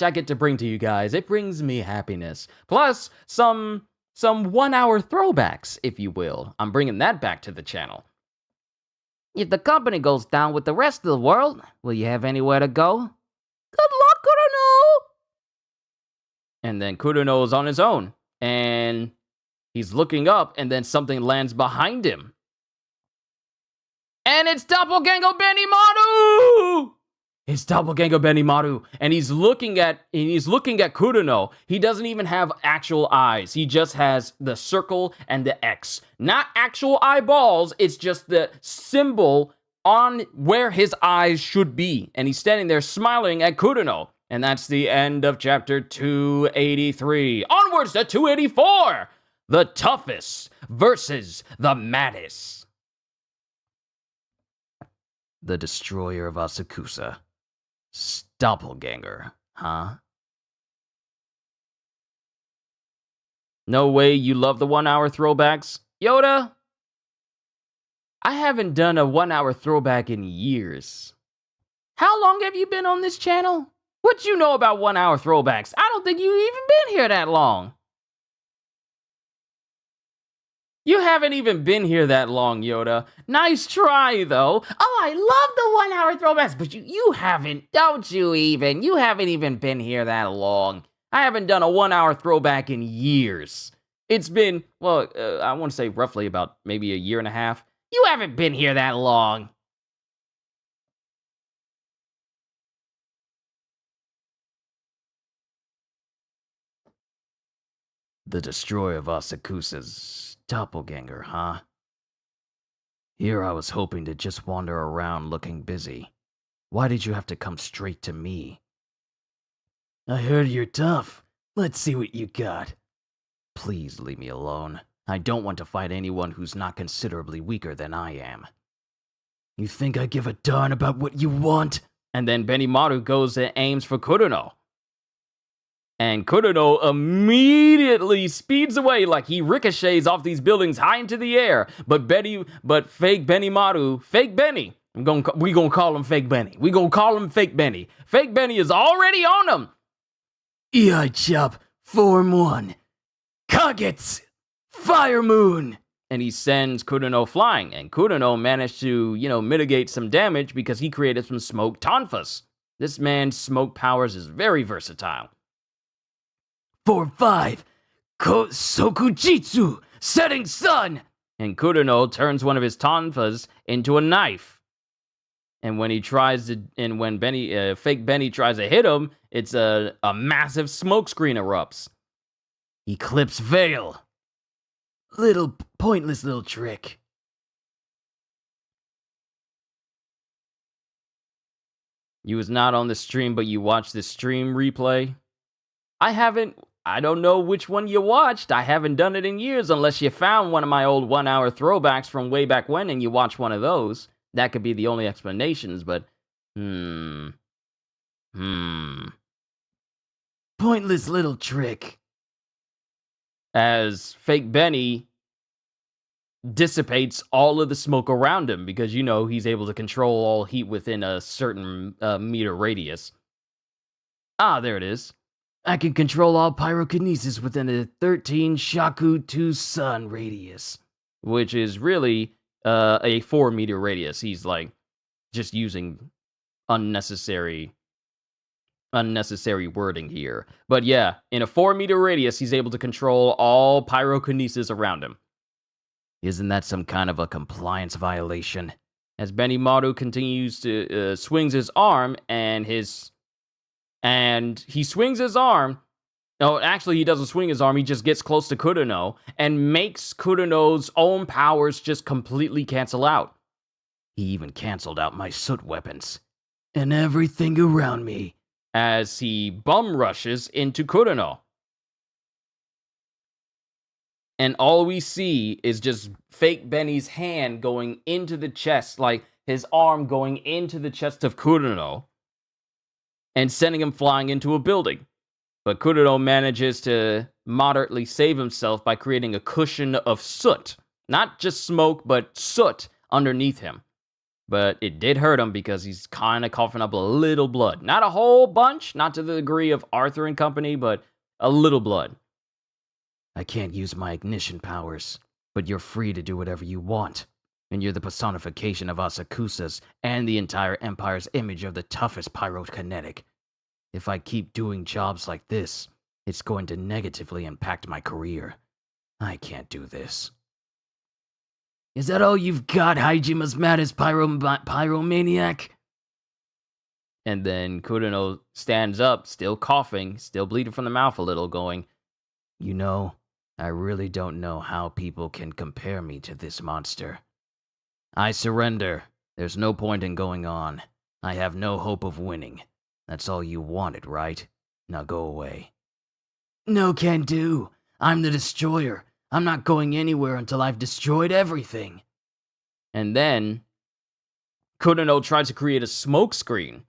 I get to bring to you guys. It brings me happiness. Plus some 1-hour throwbacks, if you will. I'm bringing that back to the channel. If the company goes down with the rest of the world, will you have anywhere to go? Good luck, Kurono! And then Kurono is on his own. And he's looking up, and then something lands behind him. And it's Doppelganger Benimaru! It's Doppelganger Benimaru. And he's looking at Kurono. He doesn't even have actual eyes. He just has the circle and the X. Not actual eyeballs, it's just the symbol on where his eyes should be. And he's standing there smiling at Kurono. And that's the end of chapter 283. Onwards to 284! The toughest versus the maddest. The destroyer of Asakusa. Doppelganger, huh? No way you love the 1-hour throwbacks? Yoda? I haven't done a 1-hour throwback in years. How long have you been on this channel? What you know about 1-hour throwbacks? I don't think you've even been here that long. You haven't even been here that long, Yoda. Nice try, though. Oh, I love the 1-hour throwbacks, but you haven't, don't you even? You haven't even been here that long. I haven't done a 1-hour throwback in years. It's been, well, I want to say roughly about maybe a year and a half. You haven't been here that long. The destroyer of Asakusa's doppelganger, huh? Here I was hoping to just wander around looking busy. Why did you have to come straight to me? I heard you're tough. Let's see what you got. Please leave me alone. I don't want to fight anyone who's not considerably weaker than I am. You think I give a darn about what you want? And then Benimaru goes and aims for Kurono. And Kurono immediately speeds away like he ricochets off these buildings high into the air. But fake Benimaru, fake Benny, we gonna call him fake Benny. We gonna call him fake Benny. Fake Benny is already on him. EI Chop, Form 1. Kagets, Fire Moon. And he sends Kurono flying. And Kurono managed to, mitigate some damage because he created some smoke tonfas. This man's smoke powers is very versatile. Form 5, Sokujitsu, Setting Sun! And Kurono turns one of his tonfas into a knife. And when fake Benny tries to hit him, it's a massive smoke screen erupts. Eclipse Veil. Pointless little trick. You was not on the stream, but you watched the stream replay? I don't know which one you watched. I haven't done it in years unless you found one of my old 1-hour throwbacks from way back when and you watched one of those. That could be the only explanations, but... Pointless little trick. As fake Benny dissipates all of the smoke around him because, he's able to control all heat within a certain meter radius. Ah, there it is. I can control all pyrokinesis within a 13 Shaku 2 sun radius. Which is really a 4-meter radius. He's just using unnecessary wording here. But yeah, in a 4-meter radius, he's able to control all pyrokinesis around him. Isn't that some kind of a compliance violation? as Benimaru continues to swings his arm, and he swings his arm. No, actually, he doesn't swing his arm. He just gets close to Kudono and makes Kudono's own powers just completely cancel out. He even canceled out my soot weapons and everything around me as he bum rushes into Kudono. And all we see is just fake Benny's hand going into the chest, like his arm going into the chest of Kudono and sending him flying into a building. But Kudono manages to moderately save himself by creating a cushion of soot. Not just smoke, but soot underneath him. But it did hurt him because he's kind of coughing up a little blood. Not a whole bunch, not to the degree of Arthur and company, but a little blood. I can't use my ignition powers, but you're free to do whatever you want. And you're the personification of Asakusa's and the entire Empire's image of the toughest pyrokinetic. If I keep doing jobs like this, it's going to negatively impact my career. I can't do this. Is that all you've got, Haijima's maddest pyromaniac? And then Kudono stands up, still coughing, still bleeding from the mouth a little, going, You know, I really don't know how people can compare me to this monster. I surrender. There's no point in going on. I have no hope of winning. That's all you wanted, right? Now go away. No can do. I'm the destroyer. I'm not going anywhere until I've destroyed everything. And then Kudono tries to create a smoke screen.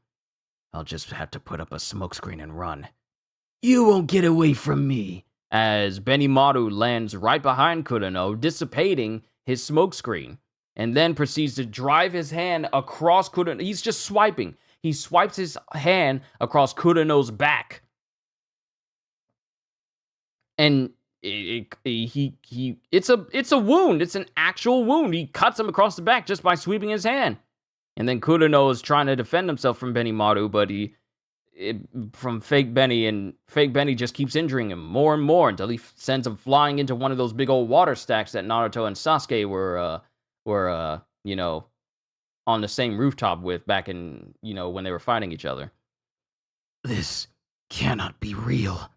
I'll just have to put up a smoke screen and run. You won't get away from me. As Benimaru lands right behind Kudono, dissipating his smoke screen, and then proceeds to drive his hand across Kudono. He's just swiping. He swipes his hand across Kudono's back. And it's a wound. It's an actual wound. He cuts him across the back just by sweeping his hand. And then Kudono is trying to defend himself from Benimaru, but from Fake Benny, and Fake Benny just keeps injuring him more and more until he sends him flying into one of those big old water stacks that Naruto and Sasuke were on the same rooftop with back in, when they were fighting each other. This cannot be real.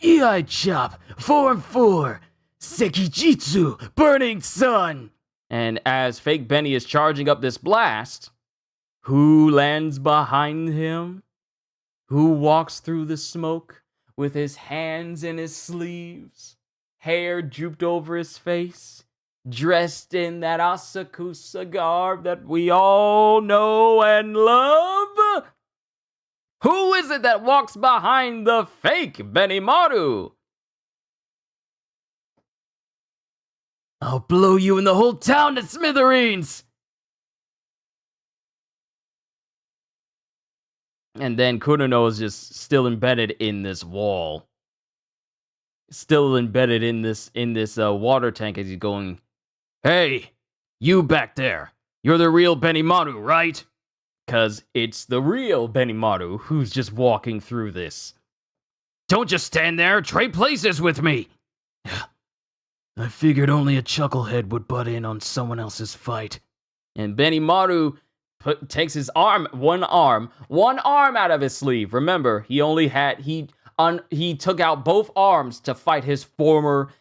Ei Chop, 4-4, Sekijitsu, Burning Sun. And as Fake Benny is charging up this blast, who lands behind him? Who walks through the smoke with his hands in his sleeves, hair drooped over his face, dressed in that Asakusa garb that we all know and love? Who is it that walks behind the fake Benimaru? I'll blow you and the whole town to smithereens! And then Kudono is just still embedded in this wall. Still embedded in this water tank as he's going, Hey, you back there. You're the real Benimaru, right? Because it's the real Benimaru who's just walking through this. Don't just stand there. Trade places with me. I figured only a chucklehead would butt in on someone else's fight. And Benimaru takes his one arm out of his sleeve. Remember, he took out both arms to fight his former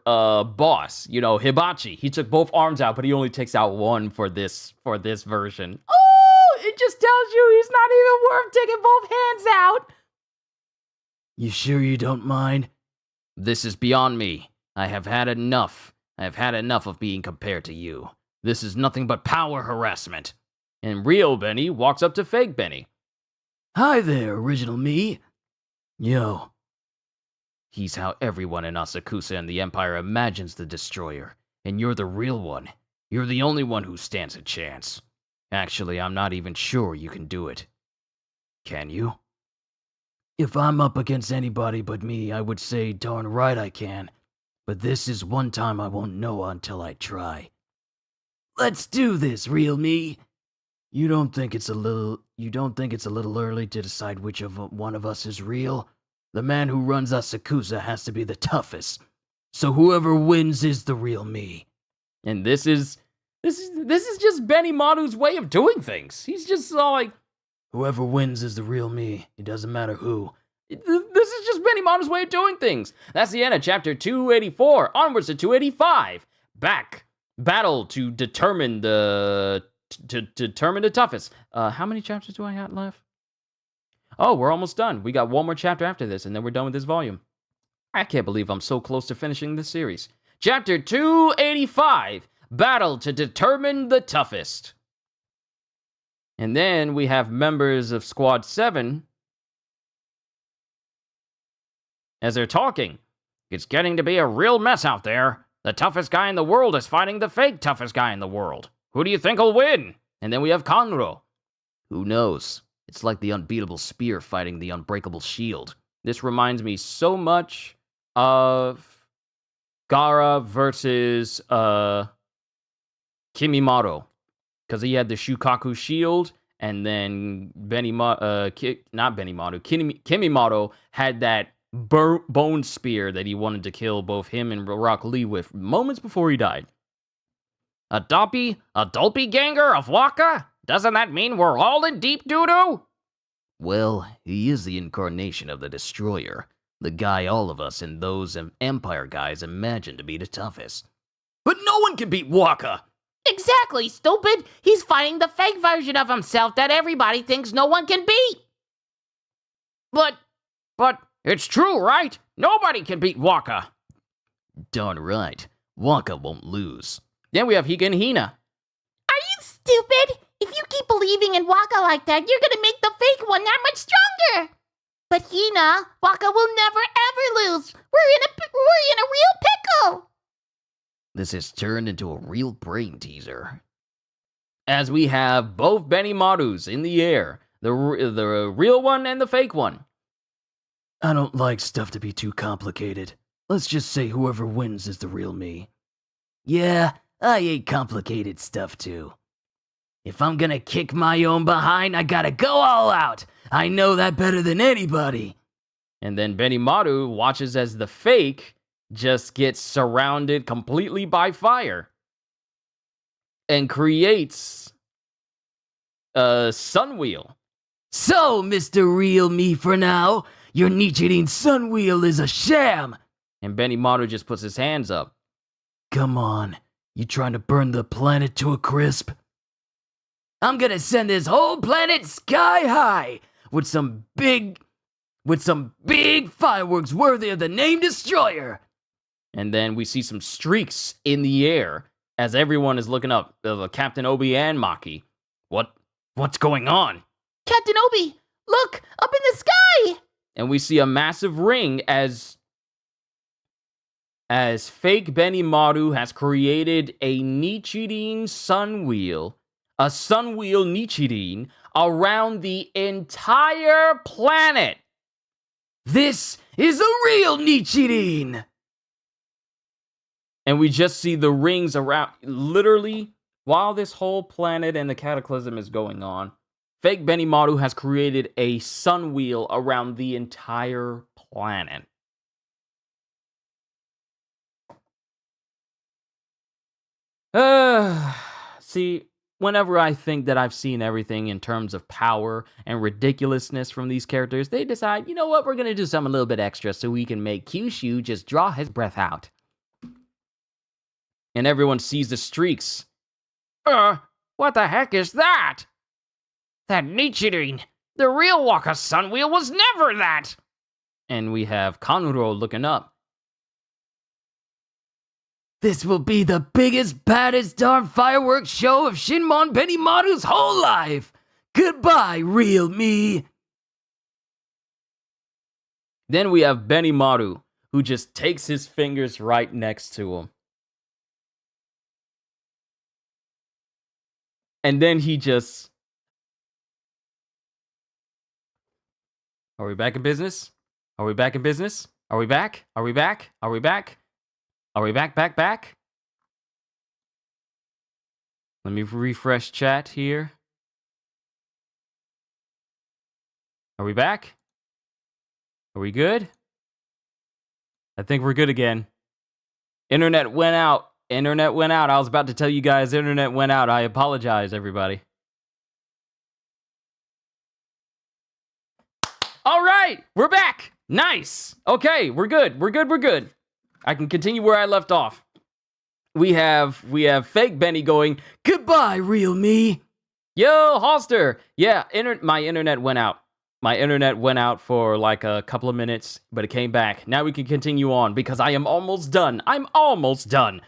boss, Hibachi. He took both arms out, but he only takes out one for this version. Oh, it just tells you he's not even worth taking both hands out. You sure you don't mind? This is beyond me. I have had enough. I have had enough of being compared to you. This is nothing but power harassment. And real Benny walks up to fake Benny. Hi there, original me. Yo. He's how everyone in Asakusa and the Empire imagines the Destroyer. And you're the real one. You're the only one who stands a chance. Actually, I'm not even sure you can do it. Can you? If I'm up against anybody but me, I would say darn right I can. But this is one time I won't know until I try. Let's do this, real me. You don't think it's a little early to decide which of one of us is real? The man who runs Asakusa has to be the toughest. So whoever wins is the real me. And this is just Benny Maru's way of doing things. He's just all like, whoever wins is the real me. It doesn't matter who. This is just Benny Maru's way of doing things. That's the end of chapter 284. Onwards to 285. Battle to determine the toughest. How many chapters do I have left? Oh, we're almost done. We got one more chapter after this, and then we're done with this volume. I can't believe I'm so close to finishing this series. Chapter 285. Battle to determine the toughest. And then we have members of Squad 7 as they're talking. It's getting to be a real mess out there. The toughest guy in the world is fighting the fake toughest guy in the world. Who do you think will win? And then we have Conro. Who knows? It's like the unbeatable spear fighting the unbreakable shield. This reminds me so much of Gaara versus Kimimaro. Because he had the Shukaku shield, and then Kimimaro had that bone spear that he wanted to kill both him and Rock Lee with moments before he died. A doppelganger of Waka? Doesn't that mean we're all in deep doo-doo? Well, he is the incarnation of the Destroyer. The guy all of us and those Empire guys imagine to be the toughest. But no one can beat Waka! Exactly, stupid! He's fighting the fake version of himself that everybody thinks no one can beat! But it's true, right? Nobody can beat Waka! Darn right. Waka won't lose. Then we have Hika and Hina. Are you stupid? If you keep believing in Waka like that, you're gonna make the fake one that much stronger. But Hina, Waka will never ever lose. We're in a real pickle. This has turned into a real brain teaser. As we have both Benny Marus in the air, the real one and the fake one. I don't like stuff to be too complicated. Let's just say whoever wins is the real me. Yeah, I hate complicated stuff too. If I'm gonna kick my own behind, I gotta go all out. I know that better than anybody. And then Benny Maru watches as the fake just gets surrounded completely by fire and creates a sun wheel. So, Mr. Real Me for now, your Nichirin sun wheel is a sham. And Benny Maru just puts his hands up. Come on, you trying to burn the planet to a crisp? I'm gonna send this whole planet sky high with some big fireworks worthy of the name Destroyer. And then we see some streaks in the air as everyone is looking up. Captain Obi and Maki. What's going on? Captain Obi, look up in the sky. And we see a massive ring as fake Benny Maru has created a Nichirin sun wheel. A sun wheel Nichirin around the entire planet. This is a real Nichirin! And we just see the rings around, literally, while this whole planet and the cataclysm is going on, fake Benny Maru has created a sun wheel around the entire planet. See, whenever I think that I've seen everything in terms of power and ridiculousness from these characters, they decide, you know what, we're going to do something a little bit extra so we can make Kyushu just draw his breath out. And everyone sees the streaks. What the heck is that? That Nichirin, the real Waka Sun Wheel was never that! And we have Kanuro looking up. This will be the biggest, baddest darn fireworks show of Shinmon Benny Maru's whole life! Goodbye, real me! Then we have Benny Maru, who just takes his fingers right next to him. And then he just... Are we back in business? Are we back in business? Are we back? Are we back? Are we back? Are we back? Let me refresh chat here. Are we back? Are we good? I think we're good again. Internet went out Internet went out. I was about to tell you guys internet went out. I apologize, everybody. All right, we're back. Nice. Okay, we're good. We're good. I can continue where I left off. We have fake Benny going, "Goodbye, real me." Yo, Holster. Yeah, my internet went out. My internet went out for like a couple of minutes, but it came back. Now we can continue on because I am almost done. I'm almost done.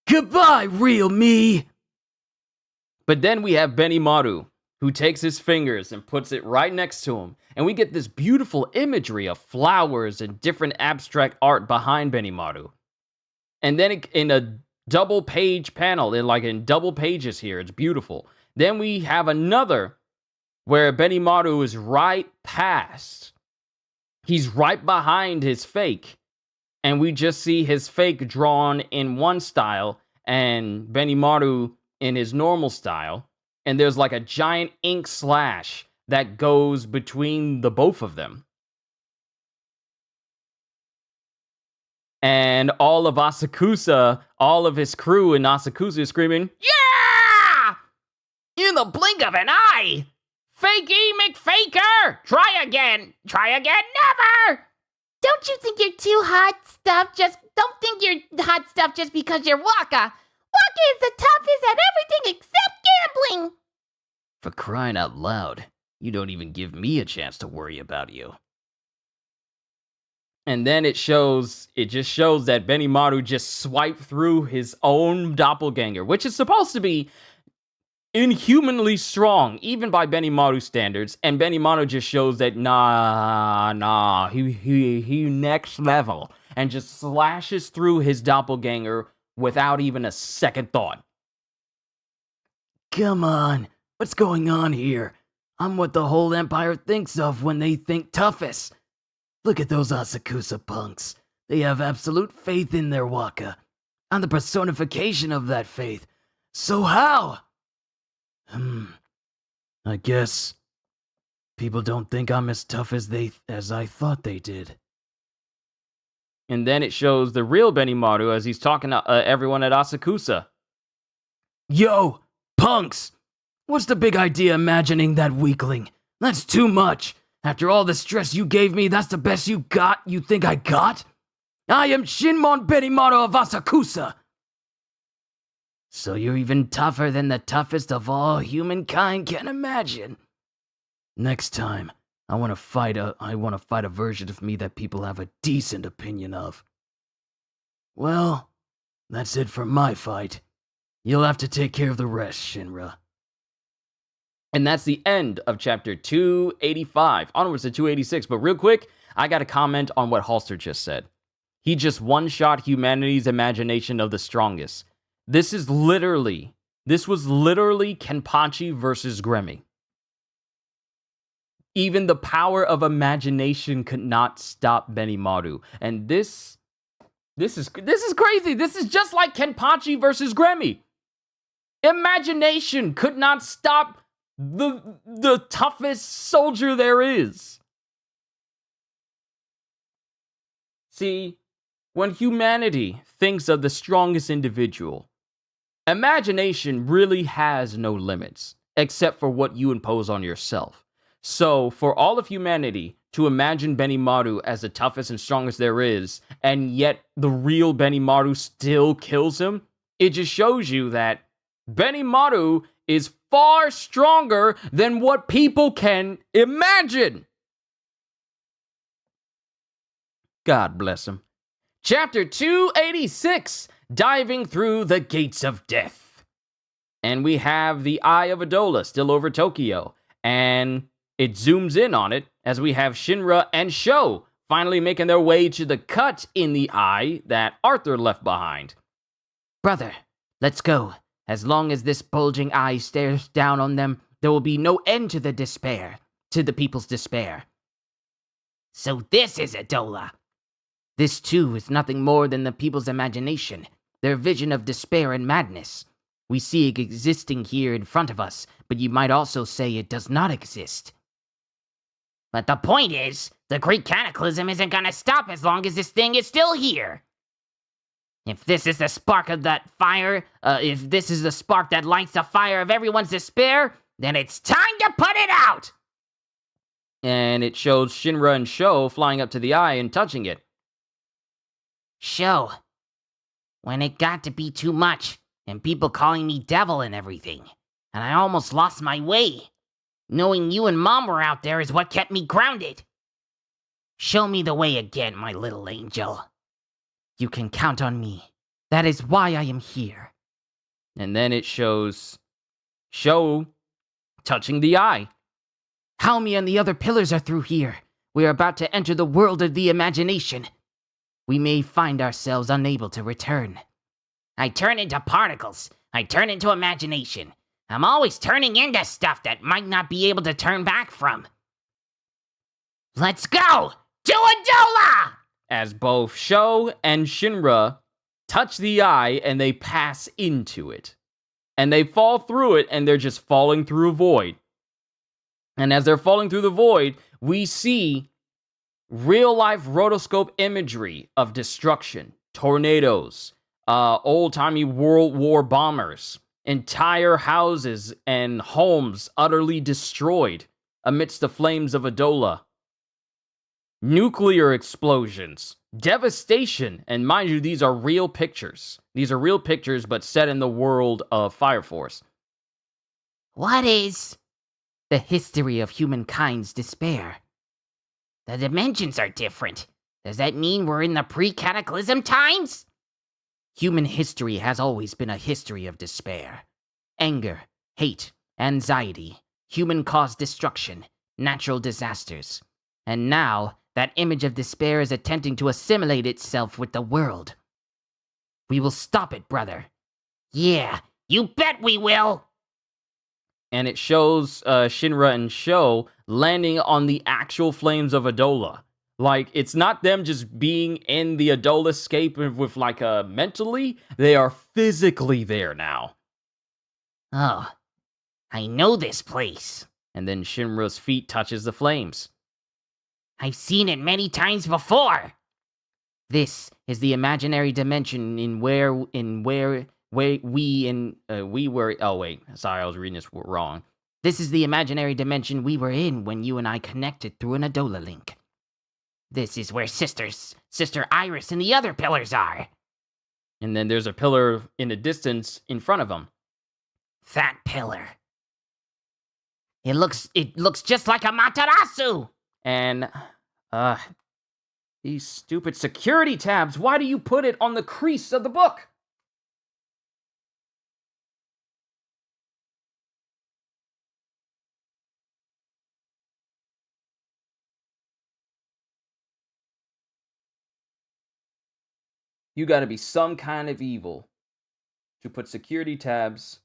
"Goodbye, real me." But then we have Benny Maru, who takes his fingers and puts it right next to him. And we get this beautiful imagery of flowers and different abstract art behind Benny Maru. And then in a double page panel, in double pages here, it's beautiful. Then we have another where Benny Maru is right past. He's right behind his fake. And we just see his fake drawn in one style and Benny Maru in his normal style. And there's like a giant ink slash that goes between the both of them. And all of Asakusa, all of his crew in Asakusa is screaming, "Yeah! In the blink of an eye! Fakey McFaker! Try again! Try again! Never!" Don't you think you're too hot stuff? Don't think you're hot stuff just because you're Waka. Waka is the toughest at everything except gambling. For crying out loud, you don't even give me a chance to worry about you. And then it just shows that Benny Maru just swiped through his own doppelganger, which is supposed to be inhumanly strong, even by Benny Maru standards. And Benny Maru just shows that, he next level, and just slashes through his doppelganger without even a second thought. Come on. What's going on here? I'm what the whole Empire thinks of when they think toughest. Look at those Asakusa punks. They have absolute faith in their Waka. I'm the personification of that faith. So how? I guess people don't think I'm as tough as I thought they did. And then it shows the real Benny Maru as he's talking to everyone at Asakusa. Yo, punks! What's the big idea imagining that weakling? That's too much. After all the stress you gave me, that's the best you think I got? I am Shinmon Benny Maru of Asakusa. So you're even tougher than the toughest of all humankind can imagine. Next time, I want to fight a version of me that people have a decent opinion of. Well, that's it for my fight. You'll have to take care of the rest, Shinra. And that's the end of chapter 285. Onwards to 286. But real quick, I got to comment on what Halster just said. He just one-shot humanity's imagination of the strongest. This was literally Kenpachi versus Gremmy. Even the power of imagination could not stop Benny Maru. And this is crazy. This is just like Kenpachi versus Gremmy. Imagination could not stop the toughest soldier there is. See, when humanity thinks of the strongest individual, imagination really has no limits, except for what you impose on yourself. So, for all of humanity to imagine Benny Maru as the toughest and strongest there is, and yet the real Benny Maru still kills him, it just shows you that Benny Maru is far stronger than what people can imagine. God bless him. Chapter 286, Diving Through the Gates of Death. And we have the Eye of Adola still over Tokyo. And it zooms in on it as we have Shinra and Sho finally making their way to the cut in the eye that Arthur left behind. Brother, let's go. As long as this bulging eye stares down on them, there will be no end to the people's despair. So this is Adola. This, too, is nothing more than the people's imagination, their vision of despair and madness. We see it existing here in front of us, but you might also say it does not exist. But the point is, the Great Cataclysm isn't gonna stop as long as this thing is still here. If this is the spark of that fire, if this is the spark that lights the fire of everyone's despair, then it's time to put it out! And it shows Shinra and Sho flying up to the eye and touching it. Sho, when it got to be too much, and people calling me devil and everything, and I almost lost my way, knowing you and Mom were out there is what kept me grounded. Show me the way again, my little angel. You can count on me. That is why I am here. And then it shows Sho touching the eye. Haomi and the other pillars are through here. We are about to enter the world of the imagination. We may find ourselves unable to return. I turn into particles. I turn into imagination. I'm always turning into stuff that might not be able to turn back from. Let's go! To Adola! As both Sho and Shinra touch the eye and they pass into it. And they fall through it and they're just falling through a void. And as they're falling through the void, we see real-life rotoscope imagery of destruction, tornadoes, old-timey World War bombers, entire houses and homes utterly destroyed amidst the flames of Adola, nuclear explosions, devastation, and mind you, these are real pictures. These are real pictures, but set in the world of Fire Force. What is the history of humankind's despair? The dimensions are different. Does that mean we're in the pre-cataclysm times? Human history has always been a history of despair. Anger, hate, anxiety, human-caused destruction, natural disasters. And now, that image of despair is attempting to assimilate itself with the world. We will stop it, brother. Yeah, you bet we will! And it shows Shinra and Sho landing on the actual flames of Adola. Like, it's not them just being in the Adola scape with like mentally. They are physically there now. Oh, I know this place. And then Shinra's feet touches the flames. I've seen it many times before. This is the imaginary dimension we were. Oh wait, sorry, I was reading this wrong. This is the imaginary dimension we were in when you and I connected through an Adola link. This is where Sister Iris and the other pillars are. And then there's a pillar in the distance in front of them. That pillar. It looks just like a Matarasu. And these stupid security tabs. Why do you put it on the crease of the book? You gotta be some kind of evil to put security tabs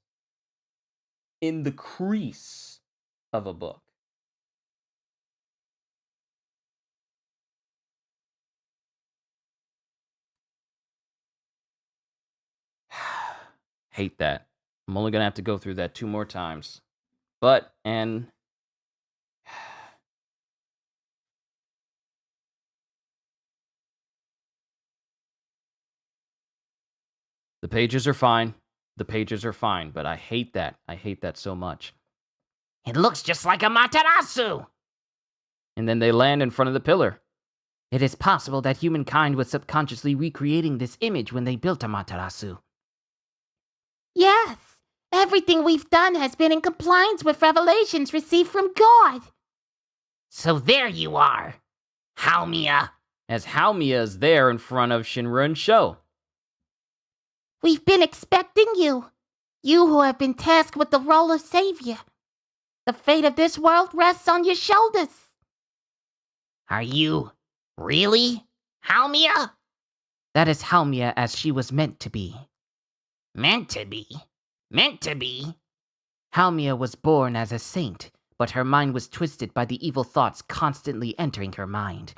in the crease of a book. Hate that. I'm only gonna have to go through that 2 more times. But, and the pages are fine. The pages are fine, but I hate that. I hate that so much. It looks just like a Matarasu. And then they land in front of the pillar. It is possible that humankind was subconsciously recreating this image when they built Amaterasu. Yes, everything we've done has been in compliance with revelations received from God. So there you are, Haomiya. As Haomiya is there in front of Shinra and Sho. We've been expecting you. You who have been tasked with the role of savior. The fate of this world rests on your shoulders. Are you really Haomiya? That is Haomiya as she was meant to be. Meant to be? Meant to be? Haomiya was born as a saint, but her mind was twisted by the evil thoughts constantly entering her mind.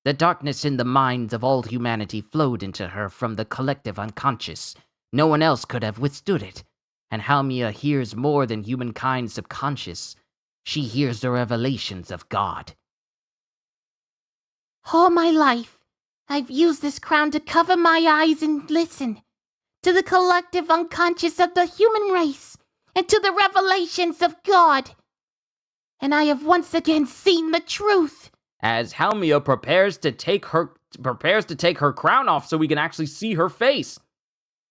The darkness in the minds of all humanity flowed into her from the collective unconscious. No one else could have withstood it. And Haomiya hears more than humankind's subconscious. She hears the revelations of God. All my life, I've used this crown to cover my eyes and listen to the collective unconscious of the human race and to the revelations of God. And I have once again seen the truth. As Helmia prepares to take her crown off so we can actually see her face.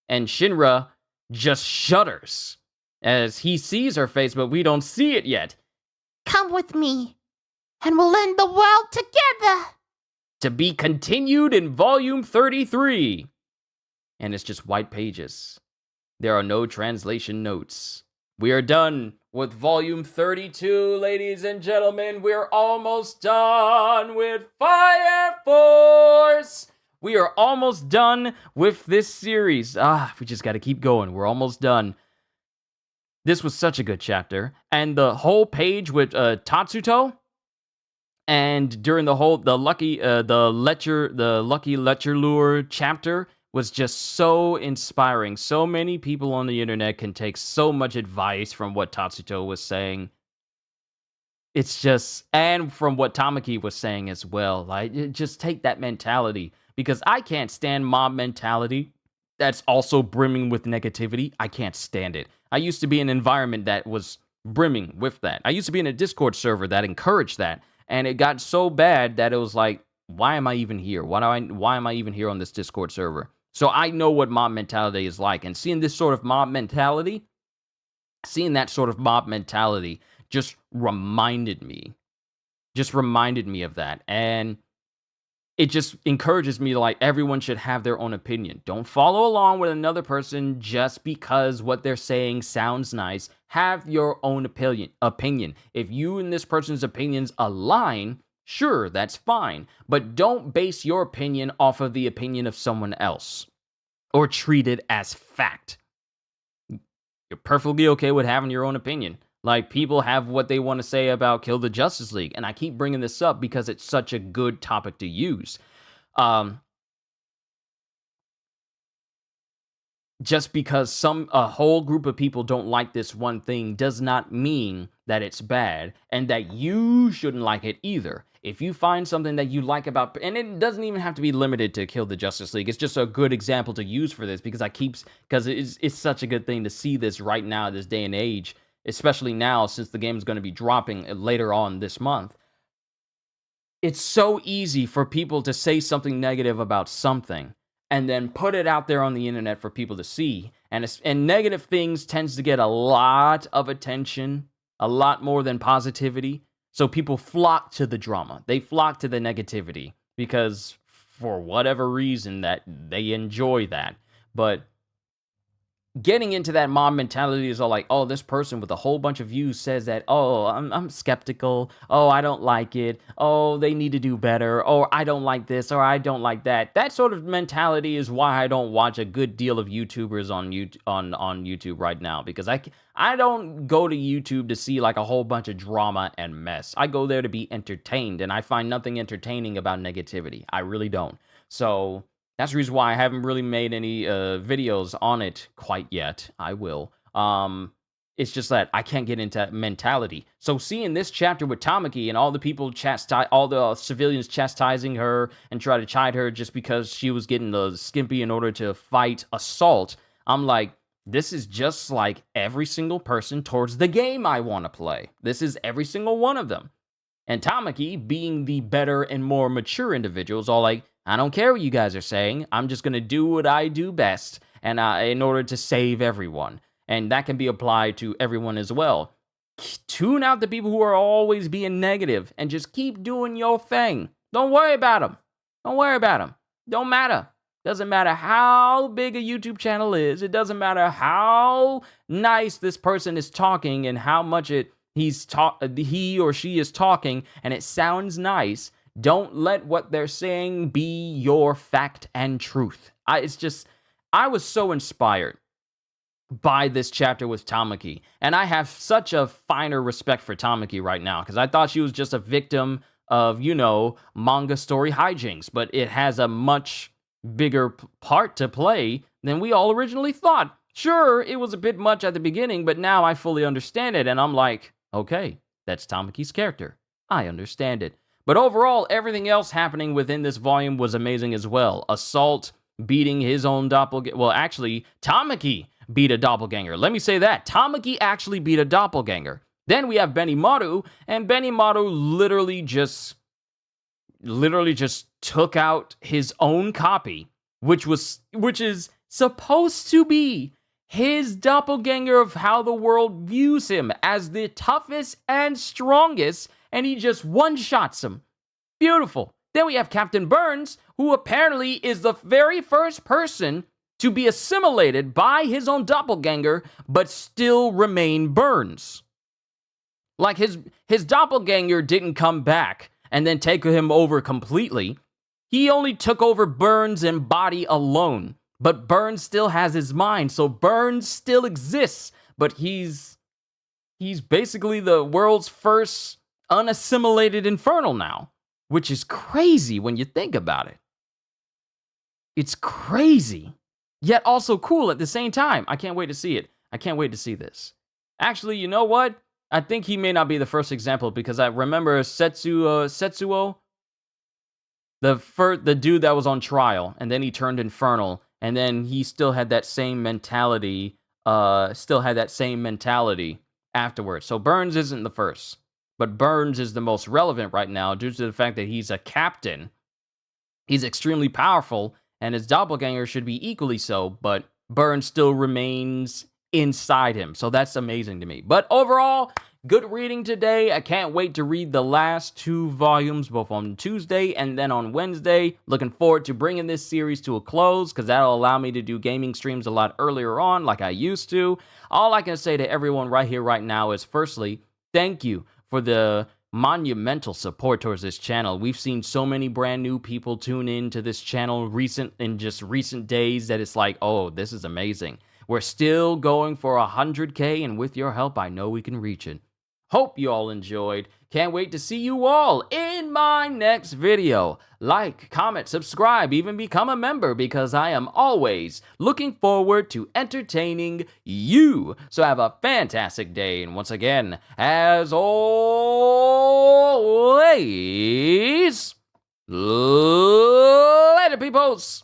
And Shinra just shudders as he sees her face, but we don't see it yet. Come with me, and we'll end the world together. To be continued in volume 33. And it's just white pages. There are no translation notes. We are done with volume 32, ladies and gentlemen. We're almost done with Fire Force. We are almost done with this series. We just got to keep going. We're almost done. This was such a good chapter. And the whole page with Tatsuto, and during the lucky lecture lure chapter was just so inspiring. So many people on the internet can take so much advice from what Tatsuto was saying. It's just, and from what Tamaki was saying as well. Like, just take that mentality, because I can't stand mob mentality that's also brimming with negativity. I can't stand it. I used to be in an environment that was brimming with that. I used to be in a Discord server that encouraged that, and it got so bad that it was like, why am I even here? Why am I even here on this Discord server? So I know what mob mentality is like, and seeing that sort of mob mentality just reminded me of that. And it just encourages me to, like, everyone should have their own opinion. Don't follow along with another person just because what they're saying sounds nice. Have your own opinion. If you and this person's opinions align, sure, that's fine. But don't base your opinion off of the opinion of someone else or treat it as fact. You're perfectly okay with having your own opinion. Like, people have what they want to say about Kill the Justice League, and I keep bringing this up because it's such a good topic to use. Just because a whole group of people don't like this one thing does not mean that it's bad, and that you shouldn't like it either. If you find something that you like about, and it doesn't even have to be limited to Kill the Justice League, it's just a good example to use for this, because it's such a good thing to see this right now, this day and age, especially now since the game is going to be dropping later on this month. It's so easy for people to say something negative about something and then put it out there on the internet for people to see. And negative things tends to get a lot of attention, a lot more than positivity. So people flock to the drama. They flock to the negativity because for whatever reason that they enjoy that. But getting into that mob mentality is all like, oh, this person with a whole bunch of views says that, oh, I'm skeptical, oh, I don't like it, oh, they need to do better, or I don't like this, or I don't like that. That sort of mentality is why I don't watch a good deal of YouTubers on YouTube right now, because I don't go to YouTube to see like a whole bunch of drama and mess. I go there to be entertained, and I find nothing entertaining about negativity. I really don't. So that's the reason why I haven't really made any videos on it quite yet. I will. It's just that I can't get into that mentality. So seeing this chapter with Tamaki and all the people all the civilians chastising her and try to chide her just because she was getting the skimpy in order to fight assault, I'm like, this is just like every single person towards the game I want to play. This is every single one of them. And Tamaki, being the better and more mature individual, is all like, I don't care what you guys are saying. I'm just going to do what I do best and in order to save everyone. And that can be applied to everyone as well. Tune out the people who are always being negative and just keep doing your thing. Don't worry about them. Don't worry about them. Don't matter. Doesn't matter how big a YouTube channel is. It doesn't matter how nice this person is talking and how much he or she is talking and it sounds nice. Don't let what they're saying be your fact and truth. I was so inspired by this chapter with Tamaki. And I have such a finer respect for Tamaki right now, because I thought she was just a victim of, manga story hijinks. But it has a much bigger part to play than we all originally thought. Sure, it was a bit much at the beginning, but now I fully understand it. And I'm like, okay, that's Tamaki's character. I understand it. But overall, everything else happening within this volume was amazing as well. Assault beating his own doppelganger. Well, actually, Tamaki beat a doppelganger. Let me say that. Tamaki actually beat a doppelganger. Then we have Benimaru, and Benimaru literally just took out his own copy, which is supposed to be his doppelganger of how the world views him as the toughest and strongest, and he just one-shots him. Beautiful. Then we have Captain Burns, who apparently is the very first person to be assimilated by his own doppelganger, but still remain Burns. Like, his doppelganger didn't come back and then take him over completely. He only took over Burns and body alone. But Burns still has his mind, so Burns still exists. But he's basically the world's first unassimilated Infernal now, which is crazy when you think about it. It's crazy, yet also cool at the same time. I can't wait to see it. I can't wait to see this. Actually, you know what? I think he may not be the first example, because I remember Setsuo, the dude that was on trial, and then he turned Infernal, and then he still had that same mentality, afterwards. So Burns isn't the first, but Burns is the most relevant right now due to the fact that he's a captain. He's extremely powerful, and his doppelganger should be equally so, but Burns still remains inside him. So that's amazing to me. But overall, good reading today. I can't wait to read the last 2 volumes, both on Tuesday and then on Wednesday. Looking forward to bringing this series to a close, because that'll allow me to do gaming streams a lot earlier on, like I used to. All I can say to everyone right here, right now is, firstly, thank you for the monumental support towards this channel. We've seen so many brand new people tune in to this channel in just recent days that it's like, oh, this is amazing. We're still going for 100K, and with your help, I know we can reach it. Hope you all enjoyed. Can't wait to see you all in my next video. Like, comment, subscribe, even become a member, because I am always looking forward to entertaining you. So have a fantastic day, and once again, as always, later, peoples.